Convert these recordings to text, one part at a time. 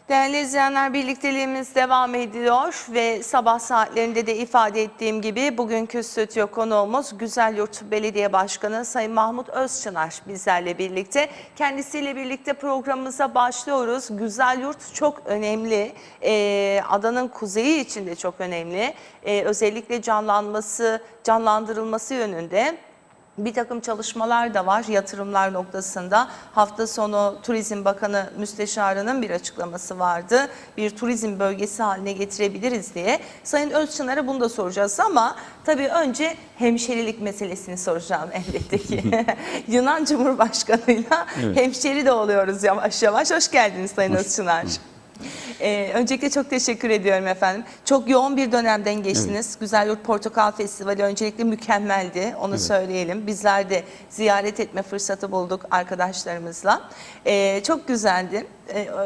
Değerli izleyenler, birlikteliğimiz devam ediyor ve sabah saatlerinde de ifade ettiğim gibi bugünkü stüdyo konuğumuz Güzelyurt Belediye Başkanı Sayın Mahmut Özçınar bizlerle birlikte. Kendisiyle birlikte programımıza başlıyoruz. Güzelyurt çok önemli. Adanın kuzeyi için de çok önemli. Özellikle canlandırılması yönünde bir takım çalışmalar da var yatırımlar noktasında. Hafta sonu Turizm Bakanı Müsteşarı'nın bir açıklaması vardı. Bir turizm bölgesi haline getirebiliriz diye. Sayın Özçınar'a bunu da soracağız ama tabii önce hemşerilik meselesini soracağım elbette ki. Yunan Cumhurbaşkanı'yla hemşeri de oluyoruz yavaş yavaş. Hoş geldiniz Sayın Özçınar. Öncelikle çok teşekkür ediyorum efendim. Çok yoğun bir dönemden geçtiniz. Evet. Güzelyurt Portakal Festivali öncelikle mükemmeldi. Onu söyleyelim. Bizler de ziyaret etme fırsatı bulduk arkadaşlarımızla. Çok güzeldi.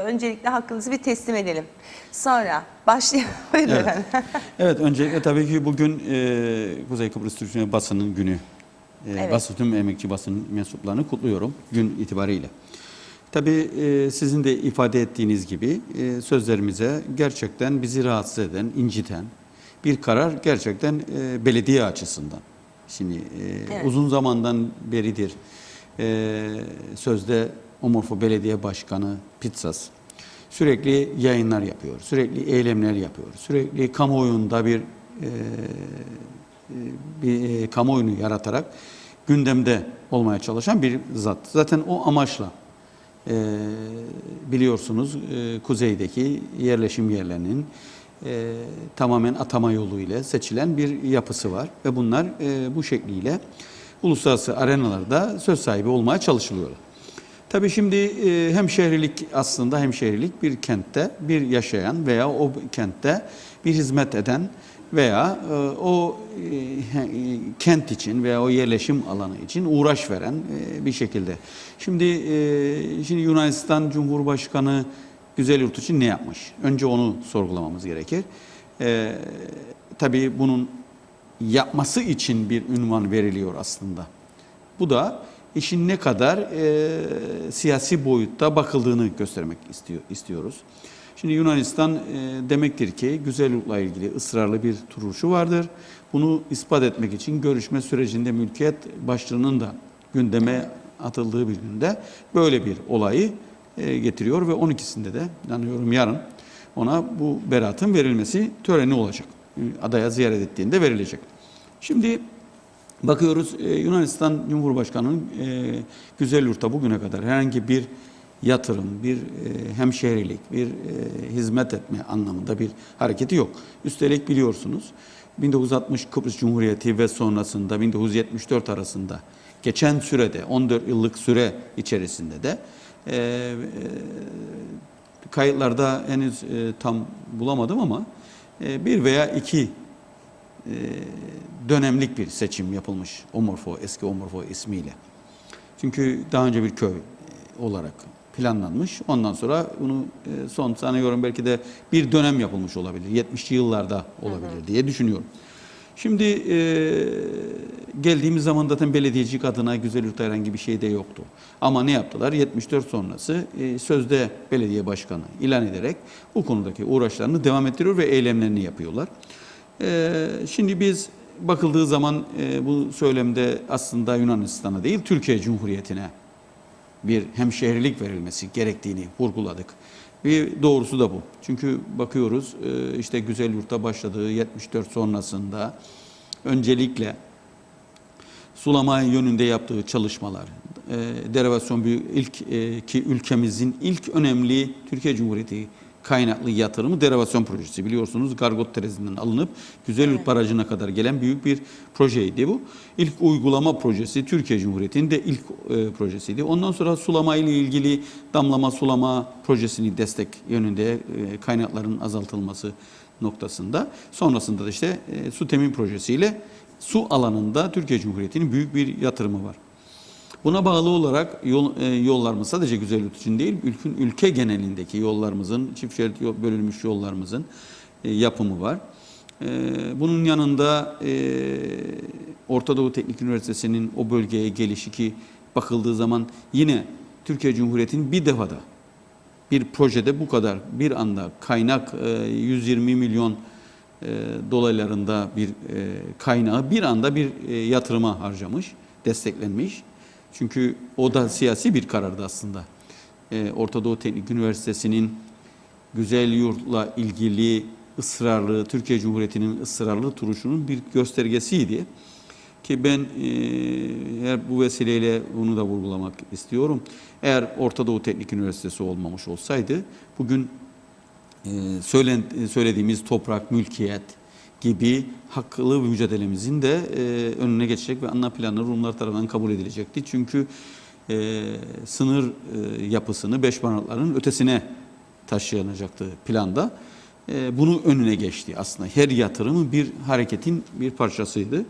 Öncelikle hakkınızı bir teslim edelim. Sonra başlayalım. Evet, öncelikle tabii ki bugün Kuzey Kıbrıs Türk Basının günü. Tüm emekçi basın mensuplarını kutluyorum gün itibariyle. Tabii sizin de ifade ettiğiniz gibi sözlerimize gerçekten bizi rahatsız eden, inciten bir karar gerçekten belediye açısından. Şimdi uzun zamandan beridir sözde Omorfo Belediye Başkanı Pitsas sürekli yayınlar yapıyor, sürekli eylemler yapıyor, sürekli kamuoyunda bir kamuoyunu yaratarak gündemde olmaya çalışan bir zat. Zaten o amaçla biliyorsunuz kuzeydeki yerleşim yerlerinin tamamen atama yoluyla seçilen bir yapısı var ve bunlar bu şekliyle uluslararası arenalarda söz sahibi olmaya çalışılıyorlar. Tabii şimdi hemşehrilik bir kentte bir yaşayan veya o kentte bir hizmet eden veya o kent için veya o yerleşim alanı için uğraş veren bir şekilde. Şimdi Yunanistan Cumhurbaşkanı Güzelyurt için ne yapmış? Önce onu sorgulamamız gerekir. Tabii bunun yapması için bir ünvan veriliyor aslında. Bu da işin ne kadar siyasi boyutta bakıldığını göstermek istiyoruz. Şimdi Yunanistan demektir ki Güzelyurt'la ilgili ısrarlı bir duruşu vardır. Bunu ispat etmek için görüşme sürecinde mülkiyet başlığının da gündeme atıldığı bir günde böyle bir olayı getiriyor ve 12'sinde de inanıyorum yarın ona bu beraatın verilmesi töreni olacak. Adaya ziyaret ettiğinde verilecek. Şimdi bakıyoruz Yunanistan Cumhurbaşkanı'nın Güzelyurt'a bugüne kadar herhangi bir yatırım, bir hemşehrilik, bir hizmet etme anlamında bir hareketi yok. Üstelik biliyorsunuz 1960 Kıbrıs Cumhuriyeti ve sonrasında 1974 arasında geçen sürede 14 yıllık süre içerisinde de kayıtlarda henüz tam bulamadım ama bir veya iki dönemlik bir seçim yapılmış eski Omorfo ismiyle. Çünkü daha önce bir köy olarak planlanmış. Ondan sonra bunu son sanıyorum belki de bir dönem yapılmış olabilir. 70'li yıllarda olabilir diye düşünüyorum. Şimdi geldiğimiz zaman zaten belediyecilik adına Güzelyurt'ta herhangi bir şey de yoktu. Ama ne yaptılar? 74 sonrası sözde belediye başkanı ilan ederek bu konudaki uğraşlarını devam ettiriyor ve eylemlerini yapıyorlar. Şimdi biz bakıldığı zaman bu söylemde aslında Yunanistan'a değil Türkiye Cumhuriyeti'ne bir hemşehrilik verilmesi gerektiğini vurguladık. Ve doğrusu da bu. Çünkü bakıyoruz işte Güzelyurt'ta başladığı 74 sonrasında öncelikle sulama yönünde yaptığı çalışmalar, derivasyon ki ülkemizin ilk önemli Türkiye Cumhuriyeti kaynaklı yatırımı derivasyon projesi. Biliyorsunuz Gargot Teresi'nden alınıp Güzelyurt Barajı'na kadar gelen büyük bir projeydi bu. İlk uygulama projesi Türkiye Cumhuriyeti'nin de ilk projesiydi. Ondan sonra sulama ile ilgili damlama sulama projesini destek yönünde kaynakların azaltılması noktasında. Sonrasında da işte su temin projesiyle su alanında Türkiye Cumhuriyeti'nin büyük bir yatırımı var. Buna bağlı olarak yollarımız sadece Güzelyurt için değil, ülke genelindeki yollarımızın, çift şerit bölünmüş yollarımızın yapımı var. Bunun yanında Orta Doğu Teknik Üniversitesi'nin o bölgeye gelişi ki bakıldığı zaman yine Türkiye Cumhuriyeti'nin bir defada bir projede bu kadar bir anda kaynak 120 milyon dolaylarında bir kaynağı bir anda bir yatırıma harcamış, desteklenmiş. Çünkü o da siyasi bir karardı aslında. Orta Doğu Teknik Üniversitesi'nin güzel yurtla ilgili ısrarlı, Türkiye Cumhuriyeti'nin ısrarlı duruşunun bir göstergesiydi. Ki ben bu vesileyle bunu da vurgulamak istiyorum. Eğer Orta Doğu Teknik Üniversitesi olmamış olsaydı bugün söylediğimiz toprak, mülkiyet gibi haklı mücadelemizin de önüne geçecek ve ana planı Rumlar tarafından kabul edilecekti. Çünkü sınır yapısını Beşbanatların ötesine taşıyanacaktı planda. Bunun önüne geçti aslında. Her yatırımı bir hareketin bir parçasıydı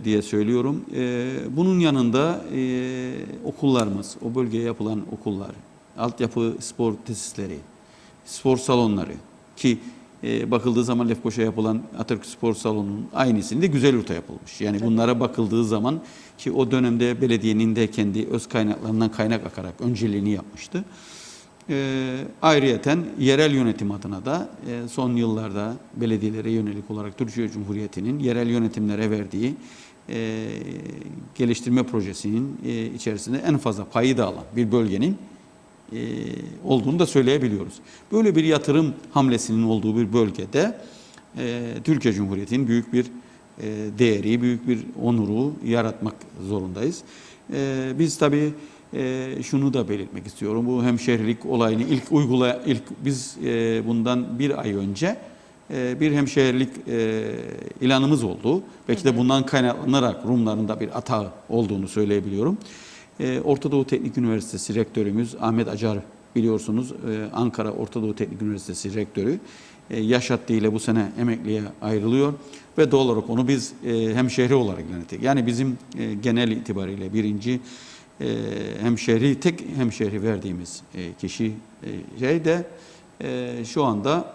diye söylüyorum. Bunun yanında okullarımız, o bölgeye yapılan okullar, altyapı spor tesisleri, spor salonları ki bakıldığı zaman Lefkoşa yapılan Atatürk Spor Salonu'nun aynısında Güzelyurt'a yapılmış. Yani bunlara bakıldığı zaman ki o dönemde belediyenin de kendi öz kaynaklarından kaynak akarak önceliğini yapmıştı. Ayrıyeten yerel yönetim adına da son yıllarda belediyelere yönelik olarak Türkiye Cumhuriyeti'nin yerel yönetimlere verdiği geliştirme projesinin içerisinde en fazla payı da alan bir bölgenin olduğunu da söyleyebiliyoruz. Böyle bir yatırım hamlesinin olduğu bir bölgede Türkiye Cumhuriyeti'nin büyük bir değeri, büyük bir onuru yaratmak zorundayız. Biz tabii şunu da belirtmek istiyorum. Bu hemşehrilik olayını biz bundan bir ay önce bir hemşehrilik ilanımız oldu. Belki de bundan kaynaklanarak Rumların da bir atağı olduğunu söyleyebiliyorum. Orta Doğu Teknik Üniversitesi rektörümüz Ahmet Acar, biliyorsunuz Ankara Orta Doğu Teknik Üniversitesi rektörü, yaş haddiyle bu sene emekliye ayrılıyor ve doğal olarak onu biz hemşehri olarak yönettik. Yani bizim genel itibariyle birinci tek hemşehri verdiğimiz kişi şu anda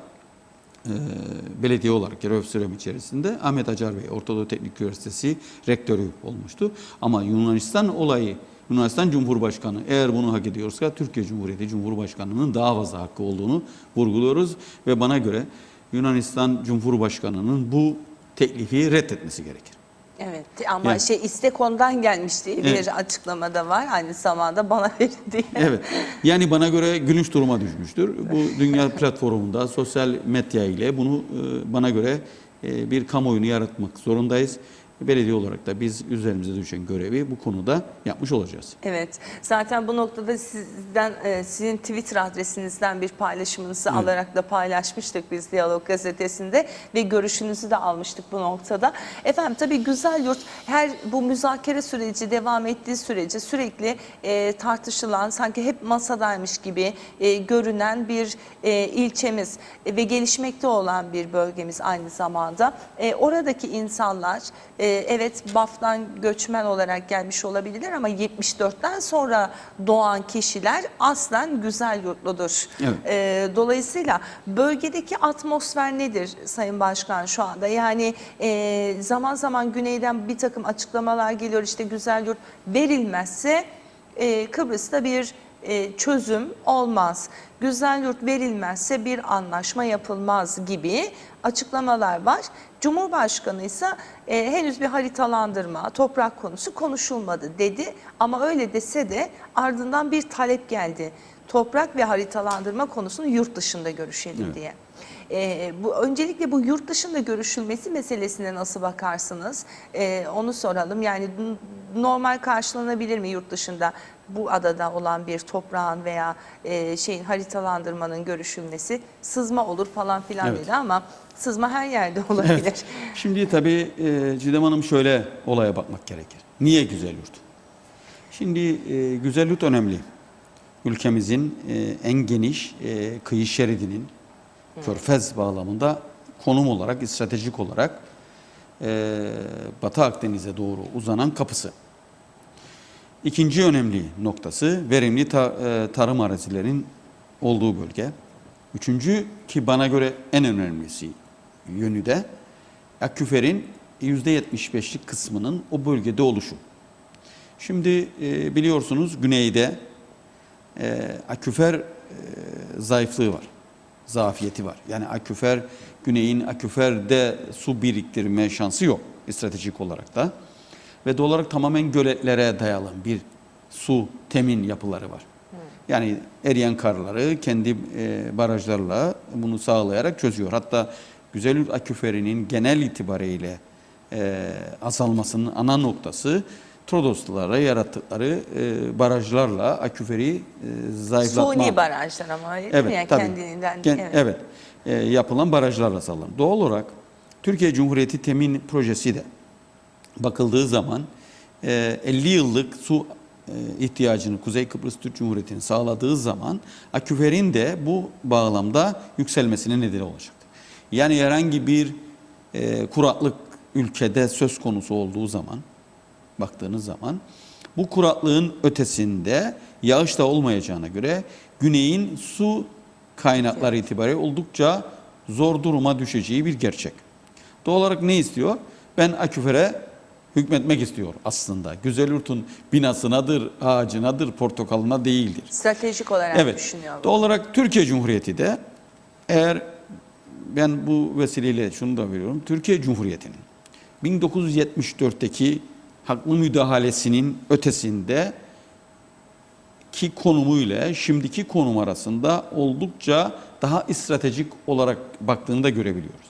belediye olarak görev sürem içerisinde Ahmet Acar Bey Orta Doğu Teknik Üniversitesi rektörü olmuştu. Ama Yunanistan Cumhurbaşkanı eğer bunu hak ediyorsa Türkiye Cumhuriyeti Cumhurbaşkanı'nın daha fazla hakkı olduğunu vurguluyoruz ve bana göre Yunanistan Cumhurbaşkanı'nın bu teklifi reddetmesi gerekir. Evet ama Yani, istek ondan gelmiş diye bir açıklamada var. Aynı zamanda bana verin diye. Evet. Yani bana göre gülünç duruma düşmüştür. Bu dünya platformunda sosyal medya ile bunu bana göre bir kamuoyunu yaratmak zorundayız. Belediye olarak da biz üzerimize düşen görevi bu konuda yapmış olacağız. Evet. Zaten bu noktada sizin Twitter adresinizden bir paylaşımınızı alarak da paylaşmıştık biz Diyalog Gazetesi'nde ve görüşünüzü de almıştık bu noktada. Efendim tabii Güzelyurt bu müzakere süreci devam ettiği sürece sürekli tartışılan, sanki hep masadaymış gibi görünen bir ilçemiz ve gelişmekte olan bir bölgemiz aynı zamanda. Oradaki insanlar evet Baf'tan göçmen olarak gelmiş olabilirler ama 74'ten sonra doğan kişiler aslen Güzelyurtludur. Evet. Dolayısıyla bölgedeki atmosfer nedir Sayın Başkan şu anda? Yani zaman zaman güneyden bir takım açıklamalar geliyor, işte Güzelyurt verilmezse Kıbrıs'ta bir çözüm olmaz. Güzelyurt verilmezse bir anlaşma yapılmaz gibi açıklamalar var. Cumhurbaşkanı ise henüz bir haritalandırma, toprak konusu konuşulmadı dedi. Ama öyle dese de ardından bir talep geldi. Toprak ve haritalandırma konusunu yurt dışında görüşelim diye. Öncelikle bu yurt dışında görüşülmesi meselesine nasıl bakarsınız? Onu soralım. Yani normal karşılanabilir mi yurt dışında bu adada olan bir toprağın veya haritalandırmanın görüşülmesi? Sızma olur falan filan dedi ama sızma her yerde olabilir. Evet. Şimdi tabii Cidem Hanım şöyle olaya bakmak gerekir. Niye Güzelyurt? Şimdi Güzelyurt önemli. Ülkemizin en geniş kıyı şeridinin Körfez bağlamında konum olarak, stratejik olarak Batı Akdeniz'e doğru uzanan kapısı. İkinci önemli noktası verimli tarım arazilerinin olduğu bölge. Üçüncü ki bana göre en önemlisi yönü de aküferin %75'lik kısmının o bölgede oluşu. Şimdi biliyorsunuz güneyde aküfer zayıflığı var. Zafiyeti var. Yani aküfer, güneyin aküferde su biriktirme şansı yok stratejik olarak da. Ve doğal olarak tamamen göletlere dayalı bir su temin yapıları var. Yani eriyen karları kendi barajlarla bunu sağlayarak çözüyor. Hatta Güzelyurt aküferinin genel itibariyle azalmasının ana noktası Trodoslulara yarattıkları barajlarla aküferi zayıflatma. Suni barajlar ama değil Evet, mi? Yani tabii. kendiliğinden. Evet. Yapılan barajlarla sağlanır. Doğal olarak Türkiye Cumhuriyeti Temin Projesi de bakıldığı zaman 50 yıllık su ihtiyacını Kuzey Kıbrıs Türk Cumhuriyeti'nin sağladığı zaman aküferin de bu bağlamda yükselmesine neden olacaktır. Yani herhangi bir kuraklık ülkede söz konusu olduğu zaman, baktığınız zaman bu kuraklığın ötesinde yağış da olmayacağına göre güneyin su kaynakları itibariyle oldukça zor duruma düşeceği bir gerçek. Doğal olarak ne istiyor? Ben aküfere hükmetmek istiyor aslında. Güzelyurt'un binasınadır, ağacınadır, portakalına değildir. Stratejik olarak Evet. düşünüyor. Doğal olarak Türkiye Cumhuriyeti de eğer ben bu vesileyle şunu da veriyorum. Türkiye Cumhuriyeti'nin 1974'teki haklı müdahalesinin ötesinde ki konumuyla şimdiki konum arasında oldukça daha stratejik olarak baktığını da görebiliyoruz.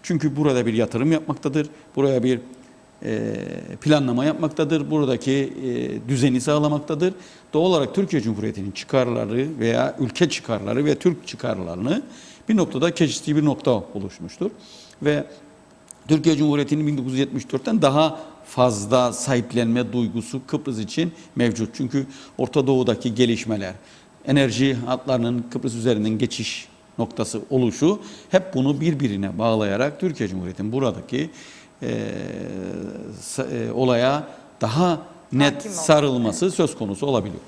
Çünkü burada bir yatırım yapmaktadır. Buraya bir planlama yapmaktadır. Buradaki düzeni sağlamaktadır. Doğal olarak Türkiye Cumhuriyeti'nin çıkarları veya ülke çıkarları ve Türk çıkarlarını bir noktada kesiştiği bir nokta oluşmuştur. Ve Türkiye Cumhuriyeti'nin 1974'ten daha fazla sahiplenme duygusu Kıbrıs için mevcut. Çünkü Orta Doğu'daki gelişmeler, enerji hatlarının Kıbrıs üzerinden geçiş noktası oluşu hep bunu birbirine bağlayarak Türkiye Cumhuriyeti'nin buradaki olaya daha net sarılması söz konusu olabiliyor.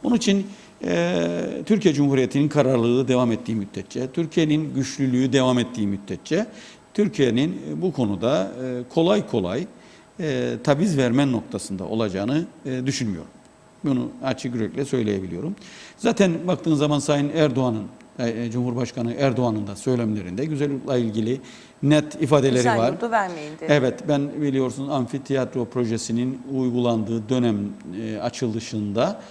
Bunun için Türkiye Cumhuriyeti'nin kararlılığı devam ettiği müddetçe, Türkiye'nin güçlülüğü devam ettiği müddetçe, Türkiye'nin bu konuda kolay kolay taviz verme noktasında olacağını düşünmüyorum. Bunu açık yürekle söyleyebiliyorum. Zaten baktığın zaman Sayın Erdoğan'ın, Cumhurbaşkanı Erdoğan'ın da söylemlerinde Güzelyurt'la ilgili net ifadeleri var. Güzelyurt'u vermeyin dedi. Evet, ben biliyorsunuz amfiteyatro projesinin uygulandığı dönem açılışında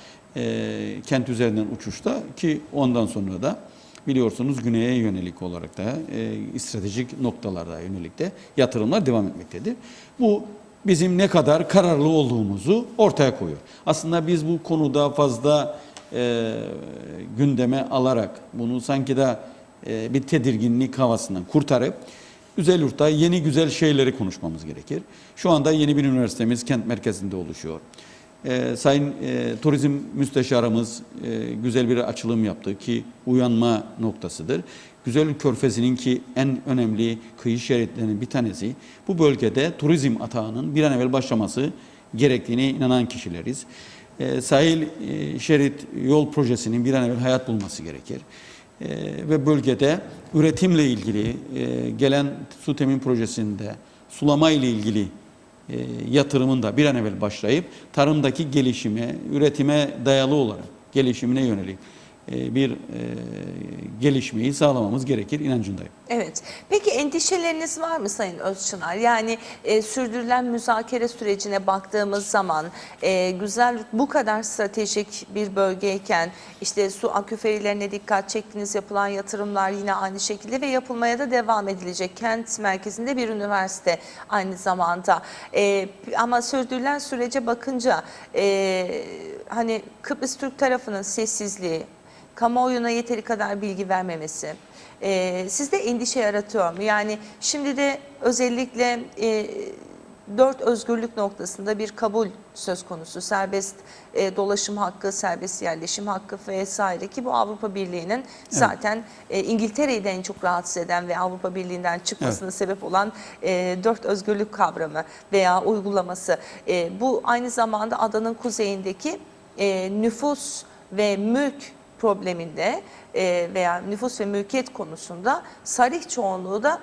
kent üzerinden uçuşta ki ondan sonra da biliyorsunuz güneye yönelik olarak da stratejik noktalarda yönelik de yatırımlar devam etmektedir. Bu bizim ne kadar kararlı olduğumuzu ortaya koyuyor. Aslında biz bu konuda fazla gündeme alarak bunu sanki de bir tedirginlik havasından kurtarıp Güzelyurt'ta yeni güzel şeyleri konuşmamız gerekir. Şu anda yeni bir üniversitemiz kent merkezinde oluşuyor. Sayın Turizm Müsteşarımız güzel bir açılım yaptı ki uyanma noktasıdır. Güzelyurt Körfezi'nin ki en önemli kıyı şeritlerinden bir tanesi. Bu bölgede turizm atağının bir an evvel başlaması gerektiğine inanan kişileriz. Sahil şerit yol projesinin bir an evvel hayat bulması gerekir. Ve bölgede üretimle ilgili gelen su temin projesinde sulama ile ilgili yatırımın da bir an evvel başlayıp tarımdaki gelişime, üretime dayalı olarak gelişimine yönelik bir gelişmeyi sağlamamız gerekir inancındayım. Evet. Peki endişeleriniz var mı Sayın Özçınar? Yani sürdürülen müzakere sürecine baktığımız zaman Güzelyurt bu kadar stratejik bir bölgeyken işte su aküferilerine dikkat çektiniz, yapılan yatırımlar yine aynı şekilde ve yapılmaya da devam edilecek. Kent merkezinde bir üniversite aynı zamanda. Ama sürdürülen sürece bakınca hani Kıbrıs Türk tarafının sessizliği, kamuoyuna yeteri kadar bilgi vermemesi sizde endişe yaratıyor mu? Yani şimdi de özellikle 4 özgürlük noktasında bir kabul söz konusu. Serbest dolaşım hakkı, serbest yerleşim hakkı vesaire ki bu Avrupa Birliği'nin zaten İngiltere'yi de en çok rahatsız eden ve Avrupa Birliği'nden çıkmasına sebep olan 4 özgürlük kavramı veya uygulaması. Bu aynı zamanda adanın kuzeyindeki nüfus ve mülk probleminde veya nüfus ve mülkiyet konusunda sarih çoğunluğu da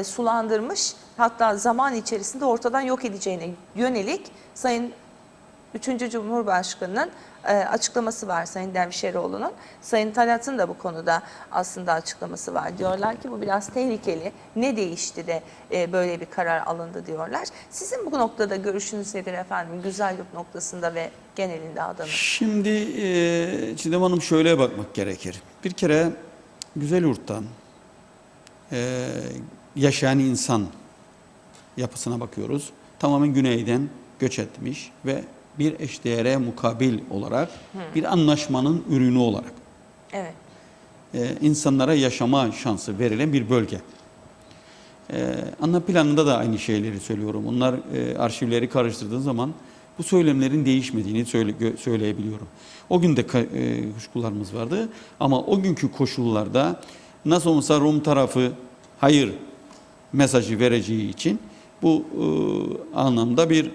sulandırmış, hatta zaman içerisinde ortadan yok edeceğine yönelik Sayın 3. Cumhurbaşkanı'nın açıklaması var Sayın Dervişeroğlu'nun. Sayın Talat'ın da bu konuda aslında açıklaması var. Diyorlar ki bu biraz tehlikeli. Ne değişti de böyle bir karar alındı diyorlar. Sizin bu noktada görüşünüz nedir efendim? Güzel yurt noktasında ve genelinde adanın. Şimdi Çiğdem Hanım şöyle bakmak gerekir. Bir kere Güzelyurt'tan yaşayan insan yapısına bakıyoruz. Tamamen güneyden göç etmiş ve bir eşdeğere mukabil olarak bir anlaşmanın ürünü olarak Evet. insanlara yaşama şansı verilen bir bölge. Ana planında da aynı şeyleri söylüyorum. Onlar arşivleri karıştırdığın zaman bu söylemlerin değişmediğini söyleyebiliyorum. O gün de kuşkularımız vardı ama o günkü koşullarda nasıl olsa Rum tarafı hayır mesajı vereceği için bu anlamda bir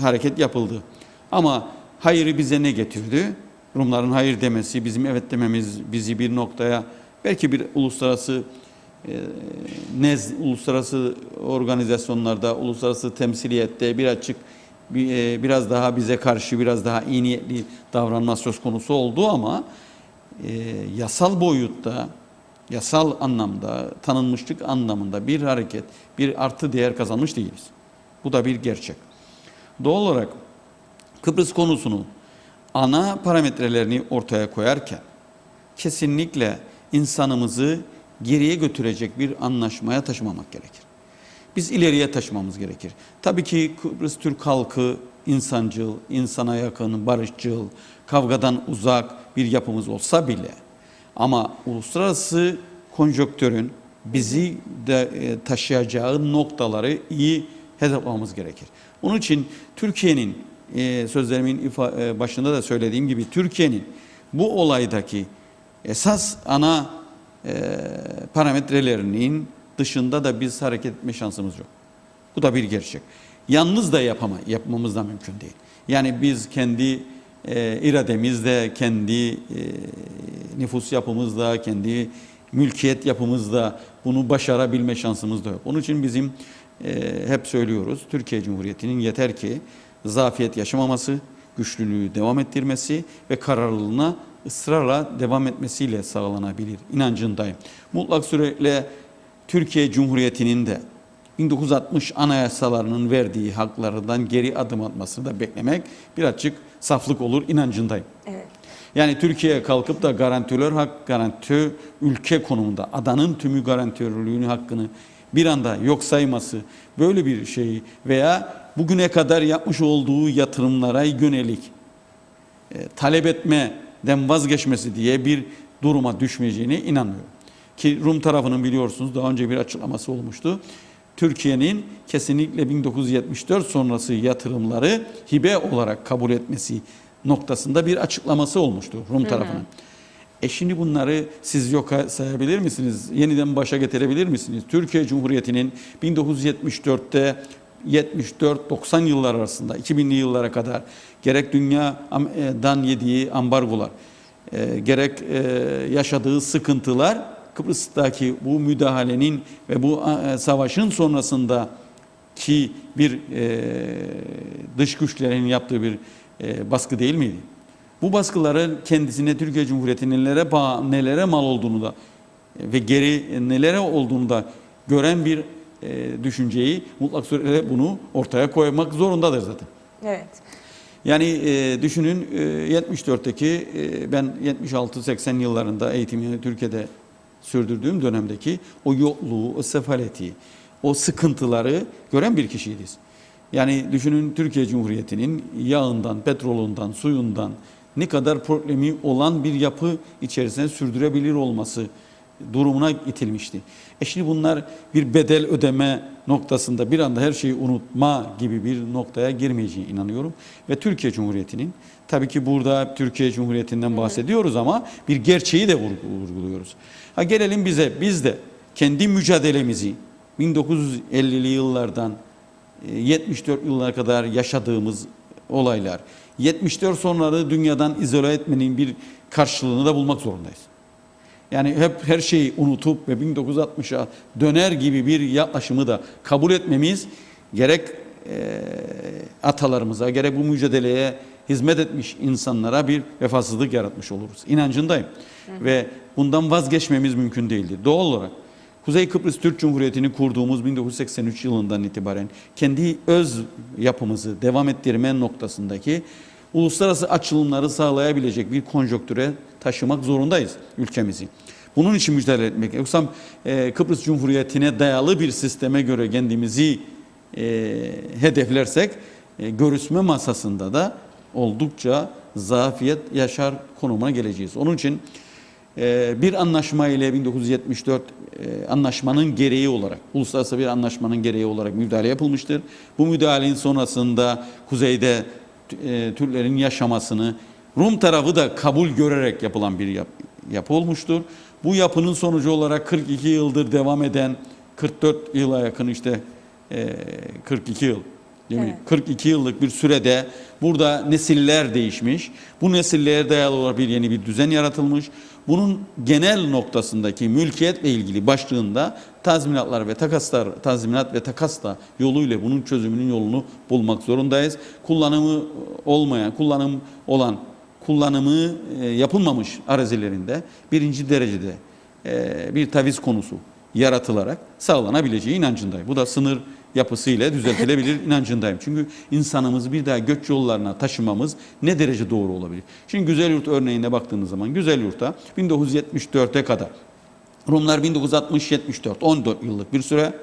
hareket yapıldı. Ama hayırı bize ne getirdi? Rumların hayır demesi, bizim evet dememiz bizi bir noktaya, belki bir uluslararası uluslararası organizasyonlarda, uluslararası temsiliyette biraz daha bize karşı biraz daha iyi niyetli davranma söz konusu oldu ama yasal boyutta, yasal anlamda, tanınmışlık anlamında bir hareket, bir artı değer kazanmış değiliz. Bu da bir gerçek. Doğal olarak Kıbrıs konusunu ana parametrelerini ortaya koyarken kesinlikle insanımızı geriye götürecek bir anlaşmaya taşımamak gerekir. Biz ileriye taşımamız gerekir. Tabii ki Kıbrıs Türk halkı insancıl, insana yakın, barışçıl, kavgadan uzak bir yapımız olsa bile ama uluslararası konjonktürün bizi de taşıyacağı noktaları iyi hesaplamamız gerekir. Onun için Türkiye'nin sözlerimin başında da söylediğim gibi Türkiye'nin bu olaydaki esas ana parametrelerinin dışında da biz hareket etme şansımız yok. Bu da bir gerçek. Yalnız da yapmamız da mümkün değil. Yani biz kendi irademizle, kendi nüfus yapımızla, kendi mülkiyet yapımızla bunu başarabilme şansımız da yok. Onun için bizim hep söylüyoruz, Türkiye Cumhuriyeti'nin yeter ki zafiyet yaşamaması, güçlülüğü devam ettirmesi ve kararlılığına ısrarla devam etmesiyle sağlanabilir inancındayım. Mutlak suretle Türkiye Cumhuriyeti'nin de 1960 anayasalarının verdiği haklarından geri adım atmasını da beklemek birazcık saflık olur inancındayım. Evet. Yani Türkiye kalkıp da garantörler hak, garantör ülke konumunda adanın tümü garantörlüğünün hakkını bir anda yok sayması, böyle bir şeyi veya bugüne kadar yapmış olduğu yatırımlara yönelik talep etmeden vazgeçmesi diye bir duruma düşmeyeceğine inanmıyorum. Ki Rum tarafının biliyorsunuz daha önce bir açıklaması olmuştu. Türkiye'nin kesinlikle 1974 sonrası yatırımları hibe olarak kabul etmesi noktasında bir açıklaması olmuştu Rum tarafının. Şimdi bunları siz yok sayabilir misiniz? Yeniden başa getirebilir misiniz? Türkiye Cumhuriyeti'nin 1974'te 74-90 yıllar arasında 2000'li yıllara kadar gerek dünyadan yediği ambargolar, gerek yaşadığı sıkıntılar, Kıbrıs'taki bu müdahalenin ve bu savaşın sonrasındaki bir dış güçlerin yaptığı bir baskı değil miydi? Bu baskıların kendisine Türkiye Cumhuriyeti'nin nelere mal olduğunu da ve geri nelere olduğunu da gören bir düşünceyi mutlak suretle bunu ortaya koymak zorundadır zaten. Evet. Yani düşünün 74'teki ben 76-80 yıllarında eğitimini Türkiye'de sürdürdüğüm dönemdeki o yokluğu, o sefaleti, o sıkıntıları gören bir kişiydiz. Yani düşünün Türkiye Cumhuriyeti'nin yağından, petrolünden, suyundan ne kadar problemi olan bir yapı içerisinde sürdürebilir olması durumuna itilmişti. Şimdi bunlar bir bedel ödeme noktasında bir anda her şeyi unutma gibi bir noktaya girmeyeceğine inanıyorum. Ve Türkiye Cumhuriyeti'nin, tabii ki burada Türkiye Cumhuriyeti'nden bahsediyoruz ama bir gerçeği de vurguluyoruz. Gelelim bize, biz de kendi mücadelemizi 1950'li yıllardan 74 yıllara kadar yaşadığımız olaylar, 74 sonraları dünyadan izole etmenin bir karşılığını da bulmak zorundayız. Yani hep her şeyi unutup ve 1960'a döner gibi bir yaklaşımı da kabul etmemiz gerek atalarımıza gerek bu mücadeleye hizmet etmiş insanlara bir vefasızlık yaratmış oluruz. İnancındayım. Ve bundan vazgeçmemiz mümkün değildir. Doğal olarak Kuzey Kıbrıs Türk Cumhuriyeti'ni kurduğumuz 1983 yılından itibaren kendi öz yapımızı devam ettirme noktasındaki uluslararası açılımları sağlayabilecek bir konjonktüre taşımak zorundayız ülkemizi. Bunun için mücadele etmek. Yoksa Kıbrıs Cumhuriyeti'ne dayalı bir sisteme göre kendimizi hedeflersek görüşme masasında da oldukça zafiyet yaşar konumuna geleceğiz. Onun için bir anlaşma ile 1974 anlaşmanın gereği olarak, uluslararası bir anlaşmanın gereği olarak müdahale yapılmıştır. Bu müdahalenin sonrasında kuzeyde Türklerin yaşamasını Rum tarafı da kabul görerek yapılan bir yapı olmuştur. Bu yapının sonucu olarak 42 yıldır devam eden 44 yıla yakın 42 yıl. Değil mi? Evet. 42 yıllık bir sürede burada nesiller değişmiş. Bu nesillere dayalı olarak yeni bir düzen yaratılmış. Bunun genel noktasındaki mülkiyetle ilgili başlığında tazminatlar ve takaslar, tazminat ve takasla yoluyla bunun çözümünün yolunu bulmak zorundayız. Kullanımı yapılmamış arazilerinde birinci derecede bir taviz konusu yaratılarak sağlanabileceği inancındayım. Bu da sınır yapısıyla düzeltilebilir inancındayım. Çünkü insanımızı bir daha göç yollarına taşımamız ne derece doğru olabilir? Şimdi Güzelyurt örneğine baktığınız zaman Güzelyurt'ta 1974'e kadar Rumlar 1960-74 14 yıllık bir süre.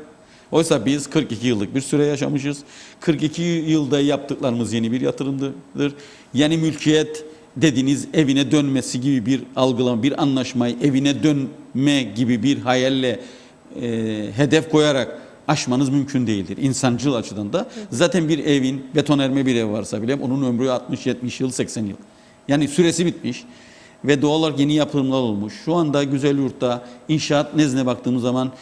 Oysa biz 42 yıllık bir süre yaşamışız. 42 yılda yaptıklarımız yeni bir yatırımdır. Yani mülkiyet dediğiniz evine dönmesi gibi bir algılama, bir anlaşmayı evine dönme gibi bir hayalle hedef koyarak aşmanız mümkün değildir. İnsancıl açıdan da zaten bir evin, betonarme bir ev varsa bile onun ömrü 60-70 yıl, 80 yıl. Yani süresi bitmiş ve doğal olarak yeni yapılımlar olmuş. Şu anda Güzelyurt'ta inşaat nezdine baktığımız zaman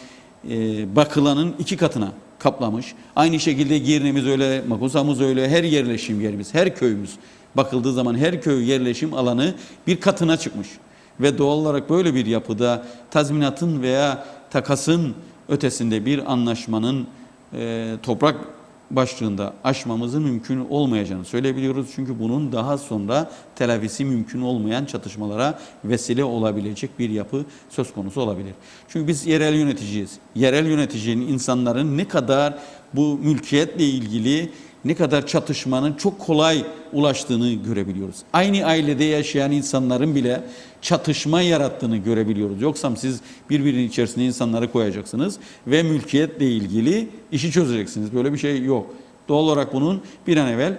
bakılanın 2 katına kaplamış. Aynı şekilde Girne'miz öyle, Makusa'mız öyle, her yerleşim yerimiz, her köyümüz bakıldığı zaman her köy yerleşim alanı bir katına çıkmış. Ve doğal olarak böyle bir yapıda tazminatın veya takasın ötesinde bir anlaşmanın toprak başlığında aşmamızın mümkün olmayacağını söyleyebiliyoruz. Çünkü bunun daha sonra telafisi mümkün olmayan çatışmalara vesile olabilecek bir yapı söz konusu olabilir. Çünkü biz yerel yöneticiyiz. Yerel yöneticinin insanların ne kadar bu mülkiyetle ilgili ne kadar çatışmanın çok kolay ulaştığını görebiliyoruz. Aynı ailede yaşayan insanların bile çatışma yarattığını görebiliyoruz. Yoksa siz birbirinin içerisine insanları koyacaksınız ve mülkiyetle ilgili işi çözeceksiniz. Böyle bir şey yok. Doğal olarak bunun bir an evvel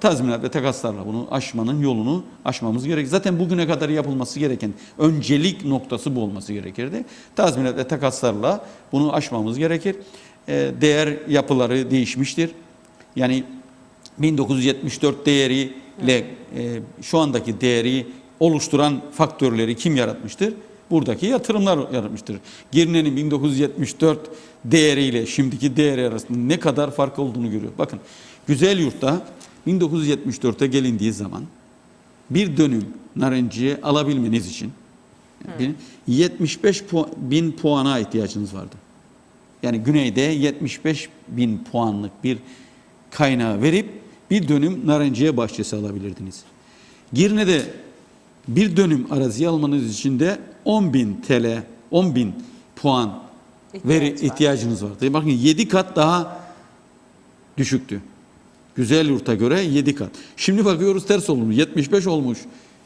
tazminat ve takaslarla bunu aşmanın yolunu aşmamız gerek. Zaten bugüne kadar yapılması gereken öncelik noktası bu olması gerekirdi. Tazminat ve takaslarla bunu aşmamız gerekir. Değer yapıları değişmiştir. Yani 1974 değeriyle şu andaki değeri oluşturan faktörleri kim yaratmıştır? Buradaki yatırımlar yaratmıştır. Girne'nin 1974 değeriyle şimdiki değeri arasında ne kadar fark olduğunu görüyor. Bakın Güzelyurt'ta 1974'te gelindiği zaman bir dönüm narenciye alabilmeniz için 75 bin puana ihtiyacınız vardı. Yani güneyde 75 bin puanlık bir kaynağı verip bir dönüm narenciye bahçesi alabilirdiniz. Girne'de bir dönüm araziyi almanız için de 10.000 TL, 10.000 puan ihtiyacınız vardı. Bakın 7 kat daha düşüktü. Güzelyurt'a göre 7 kat. Şimdi bakıyoruz ters olmuş. 75 olmuş.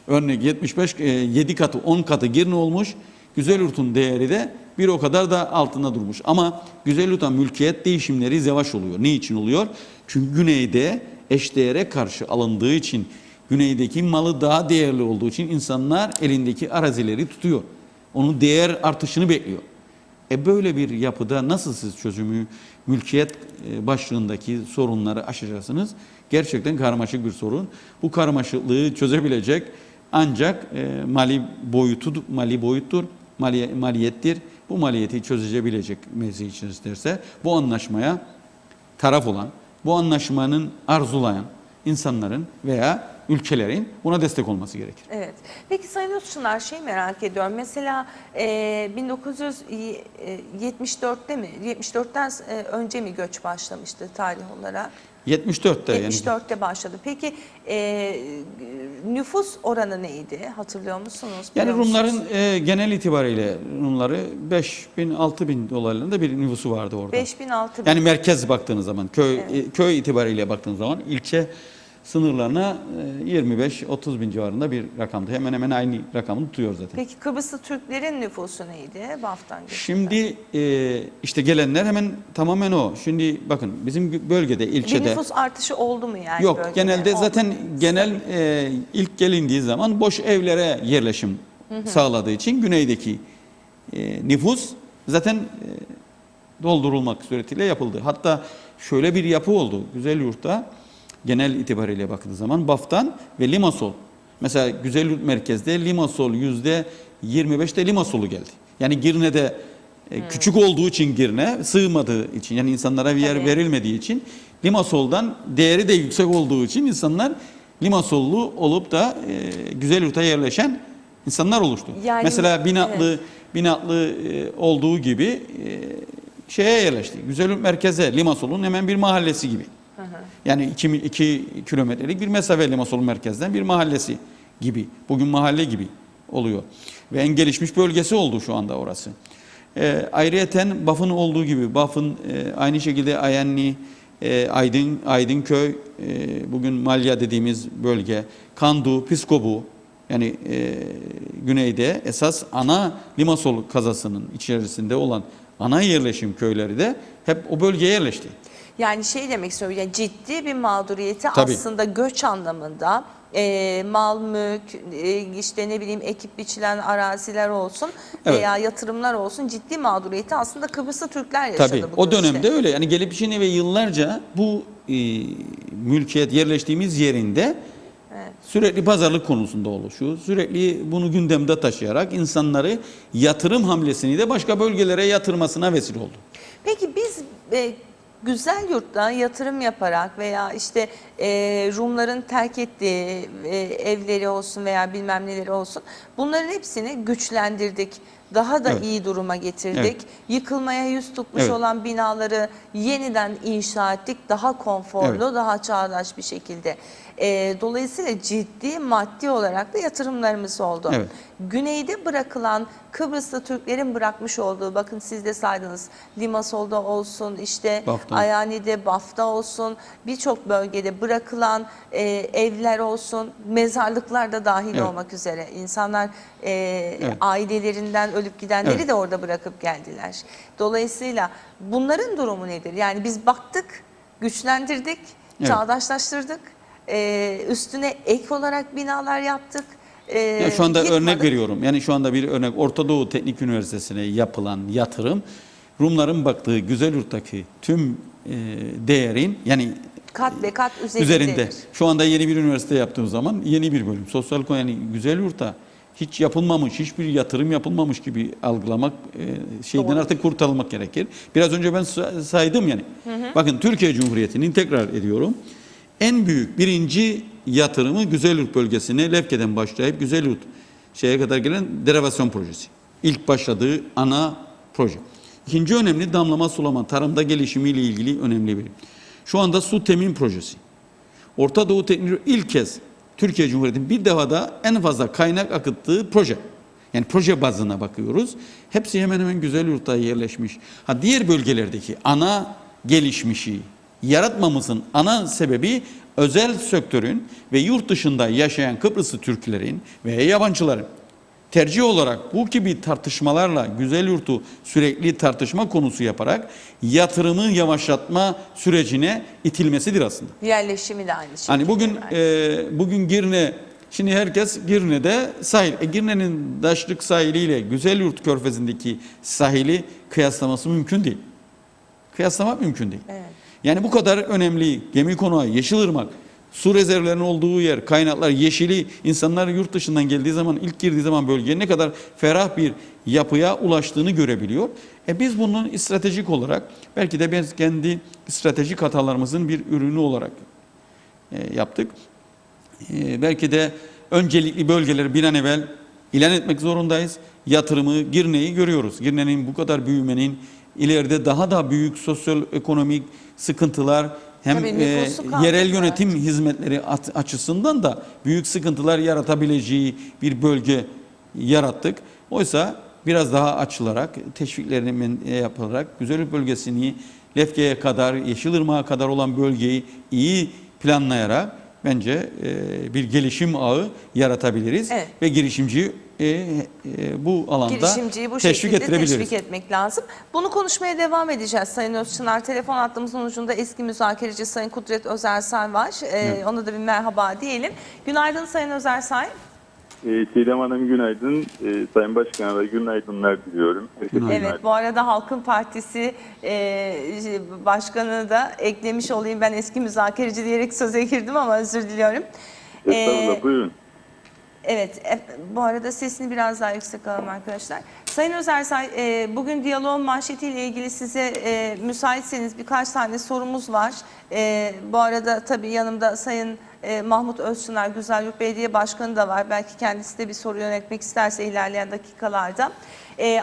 Örnek 75 7 katı 10 katı Girne olmuş. Güzelyurt'un değeri de bir o kadar da altında durmuş. Ama Güzelyurt'ta mülkiyet değişimleri yavaş oluyor. Niçin oluyor? Çünkü güneyde eşdeğere karşı alındığı için, güneydeki malı daha değerli olduğu için insanlar elindeki arazileri tutuyor. Onun değer artışını bekliyor. Böyle bir yapıda nasıl siz çözümü, mülkiyet başlığındaki sorunları aşacaksınız? Gerçekten karmaşık bir sorun. Bu karmaşıklığı çözebilecek ancak mali boyuttur, maliyettir. Bu maliyeti çözebilecek mevzi için isterse bu anlaşmaya taraf olan, bu anlaşmanın arzulayan insanların veya ülkelerin buna destek olması gerekir. Evet. Peki Sayın Özçınar, merak ediyorum. Mesela 1974'te mi? 74'ten önce mi göç başlamıştı tarih olarak? 74'te yani. 74'te başladı. Peki nüfus oranı neydi? Hatırlıyor musunuz? Yani Biliyor musunuz? Rumların genel itibariyle Rumları 5.000-6.000 dolaylarında bir nüfusu vardı orada. 5.000-6.000. Yani merkez baktığınız zaman, köy itibariyle baktığınız zaman ilçe sınırlarına 25-30 bin civarında bir rakamdı. Hemen hemen aynı rakamı tutuyor zaten. Peki Kıbrıslı Türklerin nüfusu neydi Baf'tan geçti? Şimdi işte gelenler hemen tamamen o. Şimdi bakın bizim bölgede, ilçede... Bir nüfus artışı oldu mu yani? Yok, bölgede? genelde Oldu zaten mu? genel ilk gelindiği zaman boş evlere yerleşim sağladığı için güneydeki nüfus zaten doldurulmak suretiyle yapıldı. Hatta şöyle bir yapı oldu Güzelyurt'ta genel itibariyle bakıldığı zaman Baf'tan ve Limassol. Mesela Güzelyurt merkezde Limassol %25'te Limassol'u geldi. Yani Girne'de küçük olduğu için Girne sığmadığı için yani insanlara bir yer verilmediği için Limassol'dan değeri de yüksek olduğu için insanlar Limassollu olup da Güzelyurt'a yerleşen insanlar oluştu. Yani, mesela Binatlı olduğu gibi şeye yerleşti. Güzelyurt merkeze Limassol'un hemen bir mahallesi gibi. Yani 2 kilometrelik bir mesafe Limassol merkezden bir mahallesi gibi. Bugün mahalle gibi oluyor. Ve en gelişmiş bölgesi oldu şu anda orası. Ayrıyeten Baf'ın olduğu gibi Baf'ın aynı şekilde Ayenli, Aydınköy, bugün Malya dediğimiz bölge, Kandu, Piskobu yani güneyde esas ana Limassol kazasının içerisinde olan ana yerleşim köyleri de hep o bölgeye yerleşti. Yani demek istiyorum, yani ciddi bir mağduriyeti Tabii. aslında göç anlamında mal, mülk, işte ne bileyim ekip biçilen araziler olsun veya yatırımlar olsun ciddi mağduriyeti aslında Kıbrıslı Türkler yaşadı. Tabii bu o dönemde göçte. öyle yani gelip şimdi ve yıllarca bu mülkiyet yerleştiğimiz yerinde sürekli pazarlık konusunda oluşu, sürekli bunu gündemde taşıyarak insanları yatırım hamlesini de başka bölgelere yatırmasına vesile oldu. Peki biz Güzelyurt'ta yatırım yaparak veya işte Rumların terk ettiği evleri olsun veya bilmem neleri olsun bunların hepsini güçlendirdik. Daha da iyi duruma getirdik. Evet. Yıkılmaya yüz tutmuş olan binaları yeniden inşa ettik. Daha konforlu, daha çağdaş bir şekilde. Dolayısıyla ciddi maddi olarak da yatırımlarımız oldu. Evet. Güneyde bırakılan Kıbrıslı Türklerin bırakmış olduğu, bakın siz de saydınız, Limassol'da olsun, işte Baf'ta. Ayani'de, Baf'ta olsun, birçok bölgede bırakılan evler olsun, mezarlıklar da dahil olmak üzere. İnsanlar ailelerinden ölüp gidenleri de orada bırakıp geldiler. Dolayısıyla bunların durumu nedir? Yani biz baktık, güçlendirdik, çağdaşlaştırdık, üstüne ek olarak binalar yaptık. Ya şu anda örnek yıkmadık. veriyorum. Yani şu anda bir örnek Orta Doğu Teknik Üniversitesi'ne yapılan yatırım Rumların baktığı Güzelyurt'taki tüm değerin yani Kat be kat üzerinde. Şu anda yeni bir üniversite yaptığım zaman yeni bir bölüm. Sosyal yani Güzelyurt'ta hiç yapılmamış, hiçbir yatırım yapılmamış gibi algılamak şeyden Doğru. artık kurtarılmak gerekir. Biraz önce ben saydım yani. Bakın Türkiye Cumhuriyeti'nin tekrar ediyorum. En büyük birinci yatırımı Güzelyurt bölgesine Lefke'den başlayıp Güzelyurt şeye kadar gelen derivasyon projesi. İlk başladığı ana proje. İkinci önemli damlama sulama, tarımda gelişimiyle ilgili önemli bir. Şu anda su temin projesi. Orta Doğu Teknik ilk kez Türkiye Cumhuriyeti'nin bir defada en fazla kaynak akıttığı proje. Yani proje bazına bakıyoruz. Hepsi hemen hemen Güzelyurt'ta yerleşmiş. Diğer bölgelerdeki ana gelişmişi yaratmamızın ana sebebi özel sektörün ve yurt dışında yaşayan Kıbrıslı Türklerin ve yabancıların tercih olarak bu gibi tartışmalarla Güzelyurt'u sürekli tartışma konusu yaparak yatırımı yavaşlatma sürecine itilmesidir aslında. Yerleşimi de aynı şekilde. Hani bugün Girne, şimdi herkes Girne'de sahil. Girne'nin Daşlık sahiliyle Güzelyurt Körfezi'ndeki sahili kıyaslaması mümkün değil. Kıyaslamak mümkün değil. Evet. Yani bu kadar önemli gemi konağı, Yeşilırmak, su rezervlerinin olduğu yer, kaynaklar, yeşili, insanlar yurt dışından geldiği zaman, ilk girdiği zaman bölgeye ne kadar ferah bir yapıya ulaştığını görebiliyor. Biz bunun stratejik olarak, belki de biz kendi stratejik hatalarımızın bir ürünü olarak yaptık. belki de öncelikli bölgeleri bir an evvel ilan etmek zorundayız. Yatırımı, Girne'yi görüyoruz. Girne'nin bu kadar büyümenin ileride daha da büyük sosyoekonomik sıkıntılar hem Tabii nüfusu kaldı yerel yönetim zaten. hizmetleri açısından da büyük sıkıntılar yaratabileceği bir bölge yarattık. Oysa biraz daha açılarak, teşviklerini yapılarak Güzellik bölgesini Lefke'ye kadar, Yeşilırmak'a kadar olan bölgeyi iyi planlayarak bence bir gelişim ağı yaratabiliriz. Evet. Ve girişimciyi bu alanda Girişimciyi bu teşvik şekilde ettirebiliriz. teşvik etmek lazım. Bunu konuşmaya devam edeceğiz Sayın Özçınar. Telefon hattımızın ucunda eski müzakereci Sayın Kudret Özersay var. Ona da bir merhaba diyelim. Günaydın Sayın Özersay. Çiğdem Hanım günaydın. Sayın Başkan'a da günaydınlar diliyorum. Evet, bu arada Halkın Partisi Başkanı da eklemiş olayım. Ben eski müzakereci diyerek söze girdim ama özür diliyorum. Estağfurullah, buyurun. Evet, bu arada sesini biraz daha yüksek alalım arkadaşlar. Sayın Özersay, bugün diyaloğun manşetiyle ilgili size müsaitseniz birkaç tane sorumuz var. Bu arada tabii yanımda Sayın Mahmut Özçınar, Güzelyurt Belediye Başkanı da var. Belki kendisi de bir soru yöneltmek isterse ilerleyen dakikalarda.